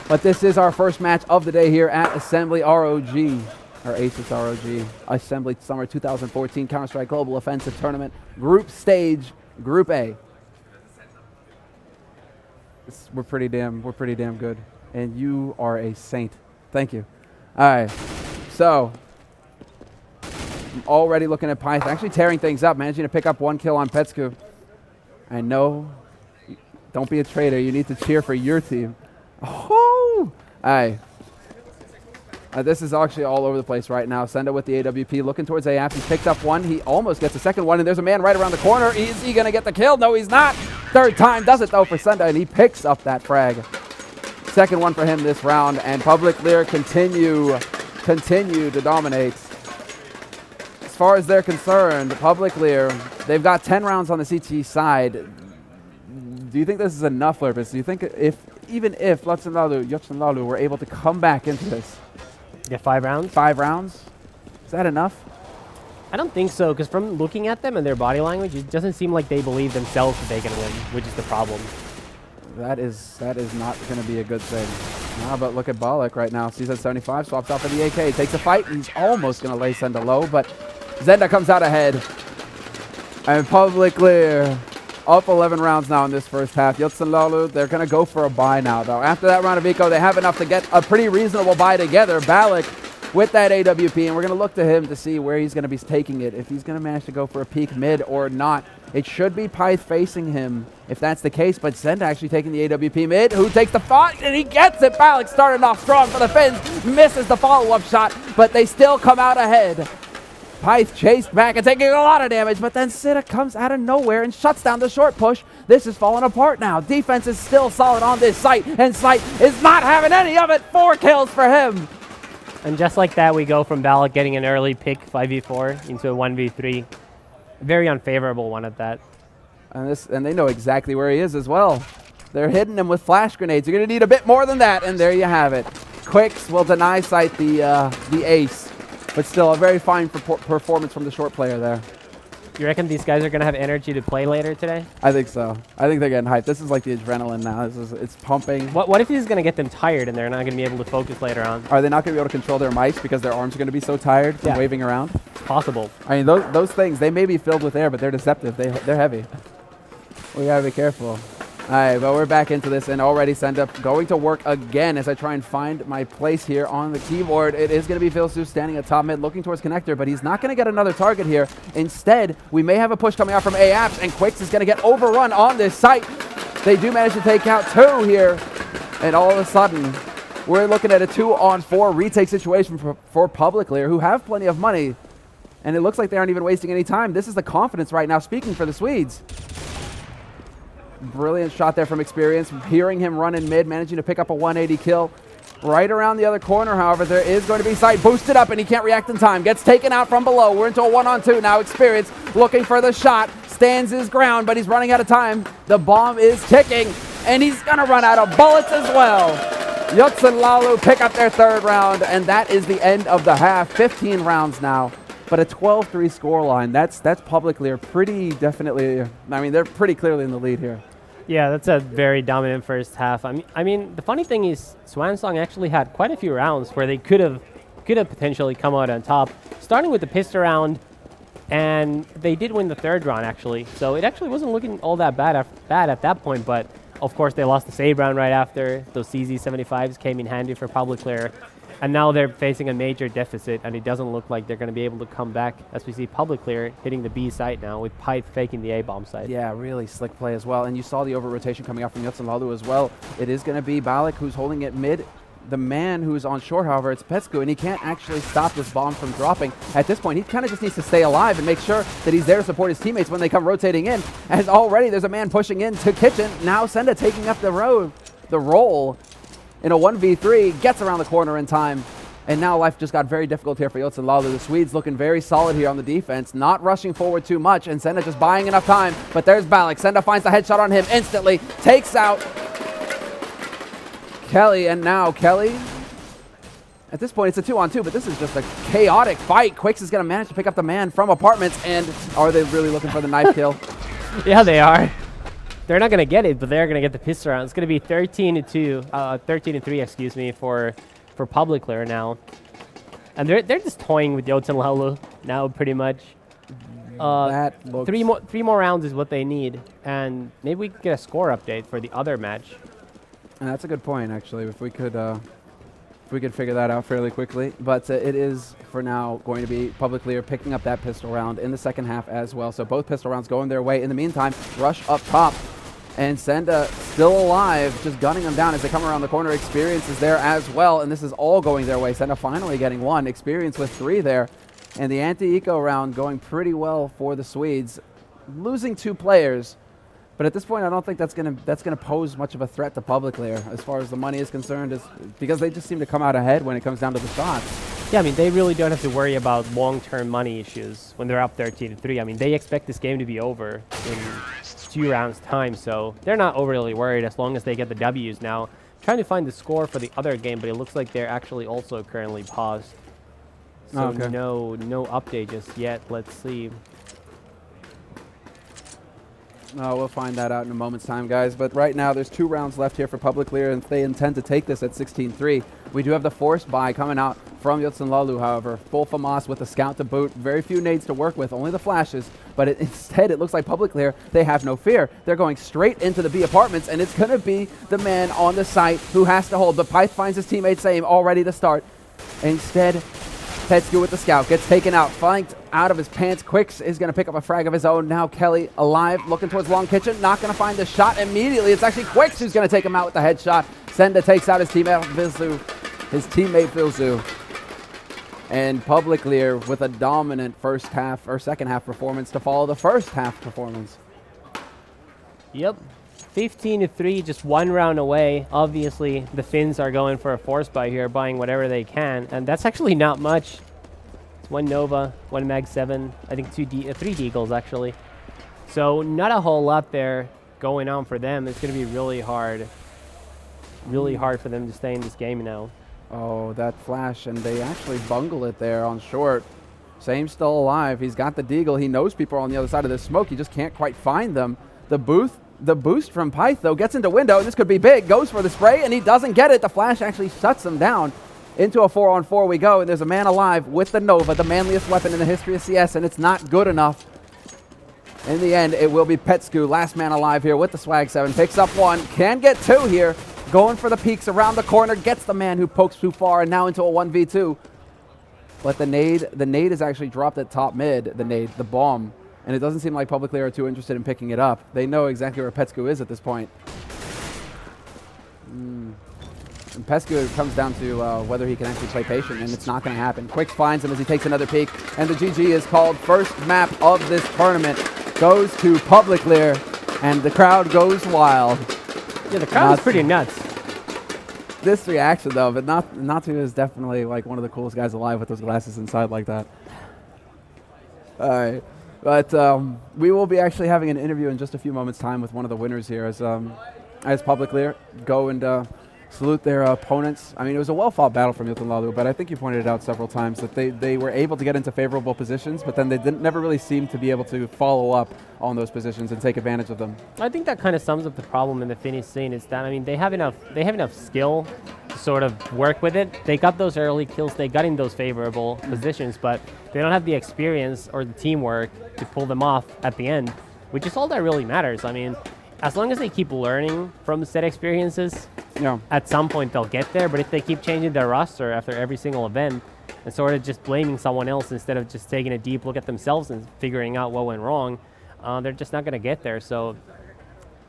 But this is our first match of the day here at Assembly ROG, or ASUS ROG, Assembly Summer 2014 Counter-Strike Global Offensive Tournament, Group Stage, Group A. We're pretty damn good, and you are a saint. Thank you. All right, so I'm already looking at Pyth, actually tearing things up, managing to pick up 1 kill on Petsku. I know, don't be a traitor. You need to cheer for your team. Oh, all right. This is actually all over the place right now. Zenda with the AWP, looking towards AF. He picked up one. He almost gets a second one, and there's a man right around the corner. Is he going to get the kill? No, he's not. Third time does it, though, for Zenda, and he picks up that frag. Second one for him this round, and Publiclir continue to dominate. As far as they're concerned, Publiclir, they've got 10 rounds on the CT side. Do you think this is enough, Lurpus? Do you think even if Joutsenlaulu were able to come back into this? Get 5 rounds? 5 rounds? Is that enough? I don't think so, because from looking at them and their body language, it doesn't seem like they believe themselves that they can win, which is the problem. That is not going to be a good thing. But look at Bollock right now. Sees at 75, swaps out for the AK, takes a fight. He's almost going to lay Zenda low, but Zenda comes out ahead. And Publiclir up 11 rounds now in this first half. Joutsenlaulu, they're going to go for a bye now, though. After that round of eco, they have enough to get a pretty reasonable bye together. Bollock with that AWP, and we're going to look to him to see where he's going to be taking it, if he's going to manage to go for a peek mid or not. It should be Pyth facing him if that's the case, but Zenda actually taking the AWP mid, who takes the fight, and he gets it. Bollock started off strong for the Finns, misses the follow-up shot, but they still come out ahead. Pyth chased back and taking a lot of damage, but then Sida comes out of nowhere and shuts down the short push. This is falling apart now. Defense is still solid on this site, and Site is not having any of it. 4 kills for him. And just like that, we go from Bollock getting an early pick 5v4 into a 1v3. Very unfavorable one at that. And they know exactly where he is as well. They're hitting him with flash grenades. You're going to need a bit more than that, and there you have it. Quicks will deny Site the ace. But still, a very fine performance from the short player there. You reckon these guys are going to have energy to play later today? I think so. I think they're getting hyped. This is like the adrenaline now. It's pumping. What if he's going to get them tired and they're not going to be able to focus later on? Are they not going to be able to control their mics because their arms are going to be so tired from waving around? It's possible. I mean, those things, they may be filled with air, but they're deceptive. They're heavy. We got to be careful. All right, but we're back into this, and already Zenda going to work again as I try and find my place here on the keyboard. It is going to be Vilsu standing at top mid, looking towards connector, but he's not going to get another target here. Instead, we may have a push coming out from AAPS, and Quicks is going to get overrun on this site. They do manage to take out 2 here, and all of a sudden, we're looking at a 2-on-4 retake situation for Publiclir, who have plenty of money, and it looks like they aren't even wasting any time. This is the confidence right now speaking for the Swedes. Brilliant shot there from Experience. Hearing him run in mid, managing to pick up a 180 kill. Right around the other corner, however, there is going to be Sight boosted up, and he can't react in time. Gets taken out from below. We're into a 1-on-2 now. Experience looking for the shot. Stands his ground, but he's running out of time. The bomb is ticking, and he's going to run out of bullets as well. Joutsenlaulu pick up their 3rd round, and that is the end of the half. 15 rounds now. But a 12-3 scoreline, that's Publiclir pretty definitely. I mean, they're pretty clearly in the lead here. Yeah, that's a very dominant first half. I mean, the funny thing is, Swansong actually had quite a few rounds where they could have could have potentially come out on top. Starting with the pistol round, and they did win the third round, actually. So it actually wasn't looking all that bad at that point, but of course they lost the save round right after. Those CZ75s came in handy for Publiclir. And now they're facing a major deficit, and it doesn't look like they're going to be able to come back, as we see Publiclir hitting the B site now, with Pyth faking the A-bomb site. Yeah, really slick play as well. And you saw the over-rotation coming out from Joutsenlaulu as well. It is going to be Balak who's holding it mid. The man who's on short, however, it's Petsku, and he can't actually stop this bomb from dropping. At this point, he kind of just needs to stay alive and make sure that he's there to support his teammates when they come rotating in. As already there's a man pushing into Kitchen. Now Senda taking up the roll in a 1v3, gets around the corner in time. And now life just got very difficult here for Joutsenlaulu. The Swedes looking very solid here on the defense, not rushing forward too much, and Senda just buying enough time. But there's Balak. Senda finds the headshot on him instantly, takes out Kelly, and now Kelly, at this point it's a 2-on-2, but this is just a chaotic fight. Quicks is going to manage to pick up the man from apartments, and are they really looking for the knife kill? Yeah, they are. They're not going to get it, but they're going to get the pistol round. It's going to be 13-3, excuse me, for Publiclir now. And they're just toying with Joutsenlaulu now, pretty much. That looks... Three more rounds is what they need, and maybe we could get a score update for the other match. And that's a good point, actually, if we could figure that out fairly quickly. But it is, for now, going to be Publiclir picking up that pistol round in the second half as well. So both pistol rounds going their way. In the meantime, rush up top. And Senda still alive, just gunning them down as they come around the corner. Experience is there as well, and this is all going their way. Senda finally getting one. Experience with 3 there. And the anti-eco round going pretty well for the Swedes. Losing 2 players. But at this point, I don't think that's gonna pose much of a threat to Publiclir as far as the money is concerned, because they just seem to come out ahead when it comes down to the shots. Yeah, I mean, they really don't have to worry about long-term money issues when they're up 13-3. I mean, they expect this game to be over in 2 rounds' time, so they're not overly worried as long as they get the W's now. Trying to find the score for the other game, but it looks like they're actually also currently paused. So okay. no update just yet. Let's see. We'll find that out in a moment's time, guys. But right now, there's 2 rounds left here for Publiclir, and they intend to take this at 16-3. We do have the force buy coming out from Joutsenlaulu, however. Full FAMAS with a scout to boot. Very few nades to work with, only the flashes. But instead, it looks like Publiclir, they have no fear. They're going straight into the B apartments, and it's going to be the man on the site who has to hold. But Pyth finds his teammate's aim all ready to start. Instead, Petsku with the scout gets taken out, flanked out of his pants. Quicks is going to pick up a frag of his own. Now Kelly alive, looking towards Long Kitchen, not going to find the shot immediately. It's actually Quicks who's going to take him out with the headshot. Senda takes out his teammate Vilzu. And Publiclir with a dominant second half performance to follow the first half performance. Yep. 15-3, just 1 round away. Obviously, the Finns are going for a force buy here, buying whatever they can, and that's actually not much. It's 1 Nova, 1 Mag 7, I think 3 Deagles, actually. So not a whole lot there going on for them. It's going to be really hard for them to stay in this game now. Oh, that flash, and they actually bungle it there on short. Same still alive. He's got the Deagle. He knows people are on the other side of this smoke. He just can't quite find them. The boost from Pyth, though, gets into window, and this could be big. Goes for the spray, and he doesn't get it. The flash actually shuts him down. Into a 4-on-4 we go, and there's a man alive with the Nova, the manliest weapon in the history of CS, and it's not good enough. In the end, it will be Petsku, last man alive here with the Swag 7. Picks up 1, can get 2 here. Going for the peaks around the corner, gets the man who pokes too far, and now into a 1v2. But the nade is actually dropped at top mid, the bomb. And it doesn't seem like Publiclir are too interested in picking it up. They know exactly where Petsku is at this point. And Petsku comes down to whether he can actually play patient, and it's not going to happen. Quicks finds him as he takes another peek, and the GG is called. First map of this tournament goes to Publiclir, and the crowd goes wild. Yeah, the crowd is pretty nuts. This reaction, though, but Natu is definitely like one of the coolest guys alive with those glasses inside like that. All right. But we will be actually having an interview in just a few moments' time with one of the winners here as Publiclir go and salute their opponents. I mean, it was a well-fought battle from Joutsenlaulu, but I think you pointed it out several times that they were able to get into favorable positions, but then they never really seemed to be able to follow up on those positions and take advantage of them. I think that kind of sums up the problem in the Finnish scene is that, I mean, they have enough skill to sort of work with it. They got those early kills, they got in those favorable positions, but they don't have the experience or the teamwork to pull them off at the end, which is all that really matters. I mean, as long as they keep learning from said experiences, at some point they'll get there, but if they keep changing their roster after every single event and sort of just blaming someone else instead of just taking a deep look at themselves and figuring out what went wrong, they're just not going to get there. So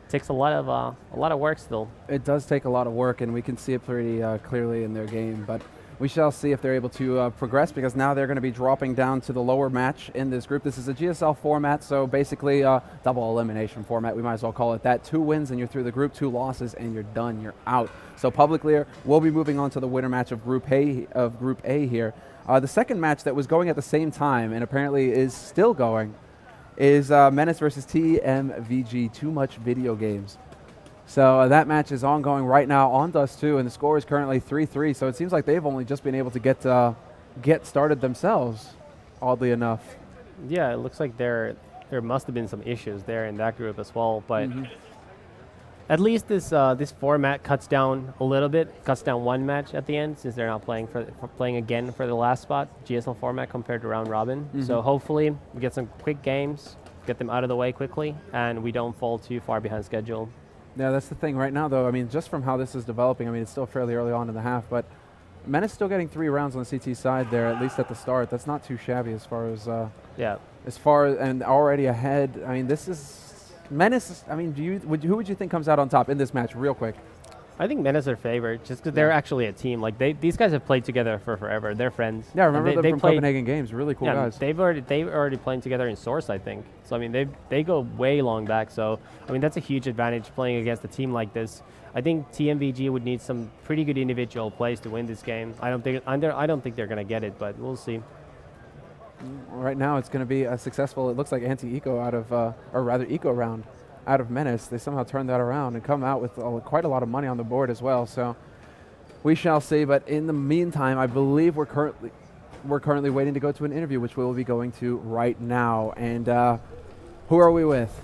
takes a lot of work still. It does take a lot of work, and we can see it pretty clearly in their game, but we shall see if they're able to progress, because now they're going to be dropping down to the lower match in this group. This is a GSL format, so basically double elimination format, we might as well call it that. 2 wins and you're through the group, 2 losses and you're done, you're out. So Publiclir will be moving on to the winner match of Group A here. The second match that was going at the same time and apparently is still going is Menace versus TMVG, Too Much Video Games. So that match is ongoing right now on Dust 2, and the score is currently 3-3. So it seems like they've only just been able to get started themselves, oddly enough. Yeah, it looks like there must have been some issues there in that group as well. But at least this format cuts down a little bit, cuts down 1 match at the end, since they're not playing again for the last spot, GSL format compared to round robin. So hopefully we get some quick games, get them out of the way quickly, and we don't fall too far behind schedule. Yeah, that's the thing right now, though. I mean, just from how this is developing, I mean, it's still fairly early on in the half, but Menace still getting 3 rounds on the CT side there, at least at the start. That's not too shabby as far as and already ahead. I mean, this is Menace. I mean, who would you think comes out on top in this match, real quick? I think Menace are favored, just because they're actually a team. Like these guys have played together for forever. They're friends. Yeah, I remember them from Copenhagen Games. Really cool guys. They've already playing together in Source, I think. So I mean, they go way long back. So I mean, that's a huge advantage playing against a team like this. I think TMVG would need some pretty good individual plays to win this game. I don't think they're gonna get it, but we'll see. Right now, it's going to be a successful. It looks like anti-eco out of, or rather eco round out of Menace. They somehow turned that around and come out with quite a lot of money on the board as well. So we shall see. But in the meantime, I believe we're currently waiting to go to an interview, which we will be going to right now. And who are we with?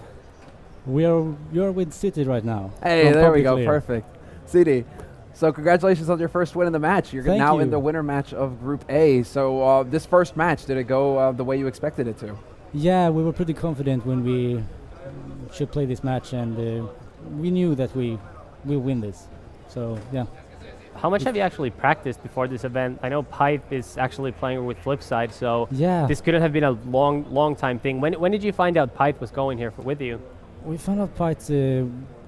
You're with City right now. Hey, there we go. Perfect. City. So congratulations on your first win in the match. You're now in the winner match of Group A. So this first match, did it go the way you expected it to? Yeah, we were pretty confident when we should play this match, and we knew that we will win this. So yeah. How much have you actually practiced before this event? I know Pipe is actually playing with Flipside, so this couldn't have been a long time thing. When did you find out Pipe was going here with you? We found out Pipe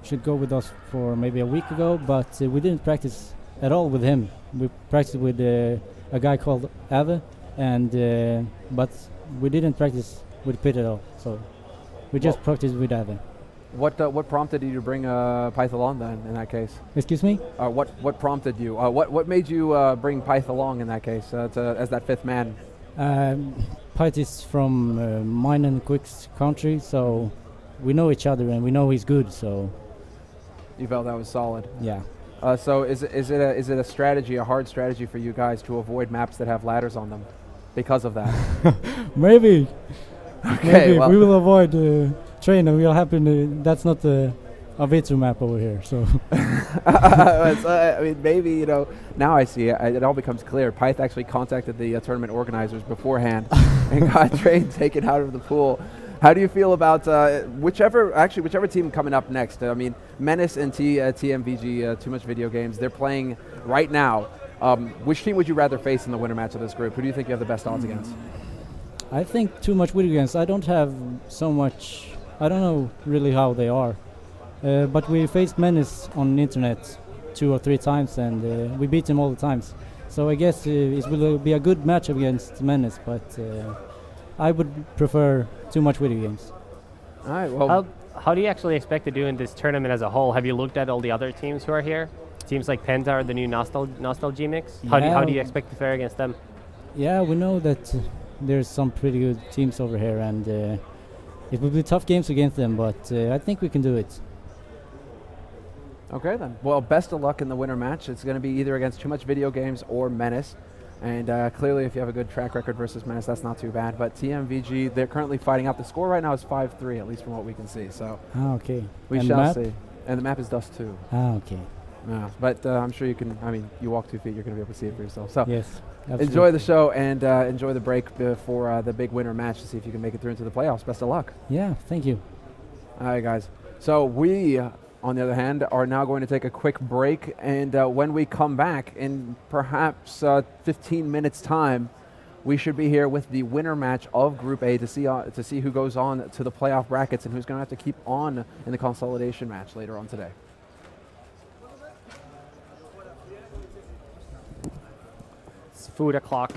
should go with us for maybe a week ago, but we didn't practice at all with him. We practiced with a guy called Ave, and but we didn't practice with Pit at all. So we just practiced with Ave. What prompted you to bring Pyth along then? In that case, excuse me. What prompted you? What made you bring Pyth along in that case as that 5th man? Pyth is from mine and Quick's country, so we know each other and we know he's good. So you felt that was solid. Yeah. So is it a strategy, a hard strategy for you guys to avoid maps that have ladders on them, because of that? Maybe. Okay. Maybe well we will avoid train, and we'll happen. That's not a Vitru map over here. So. I mean, maybe now I see it. It all becomes clear. Pyth actually contacted the tournament organizers beforehand and got train taken out of the pool. How do you feel about whichever team coming up next? I mean, Menace and TMVG, Too Much Video Games, they're playing right now. Which team would you rather face in the winner match of this group? Who do you think you have the best odds against? I think Too Much Video Games. I don't have so much. I don't know really how they are. But we faced Menace on the internet 2 or 3 times, and we beat them all the times. So I guess it will be a good match against Menace, but I would prefer Too Much Video Games. All right. Well, how do you actually expect to do in this tournament as a whole? Have you looked at all the other teams who are here? Teams like Penta or the new Nostalgia Mix? How do you expect to fare against them? Yeah, we know that there's some pretty good teams over here, and it will be tough games against them, but I think we can do it. Okay then. Well, best of luck in the winner match. It's going to be either against Too Much Video Games or Menace. And clearly, if you have a good track record versus Menace, that's not too bad. But TMVG, they're currently fighting out. The score right now is 5-3, at least from what we can see. So okay. We shall see. And the map is Dust 2. Okay. Yeah, but I'm sure you can. I mean, you walk 2 feet, you're going to be able to see it for yourself. So Yes, absolutely. enjoy the show and enjoy the break before the big winter match to see if you can make it through into the playoffs. Best of luck. Yeah, thank you. All right, guys. So we, on the other hand, are now going to take a quick break, and when we come back in perhaps 15 minutes' time, we should be here with the winner match of Group A to see who goes on to the playoff brackets and who's going to have to keep on in the consolidation match later on today. It's food o'clock.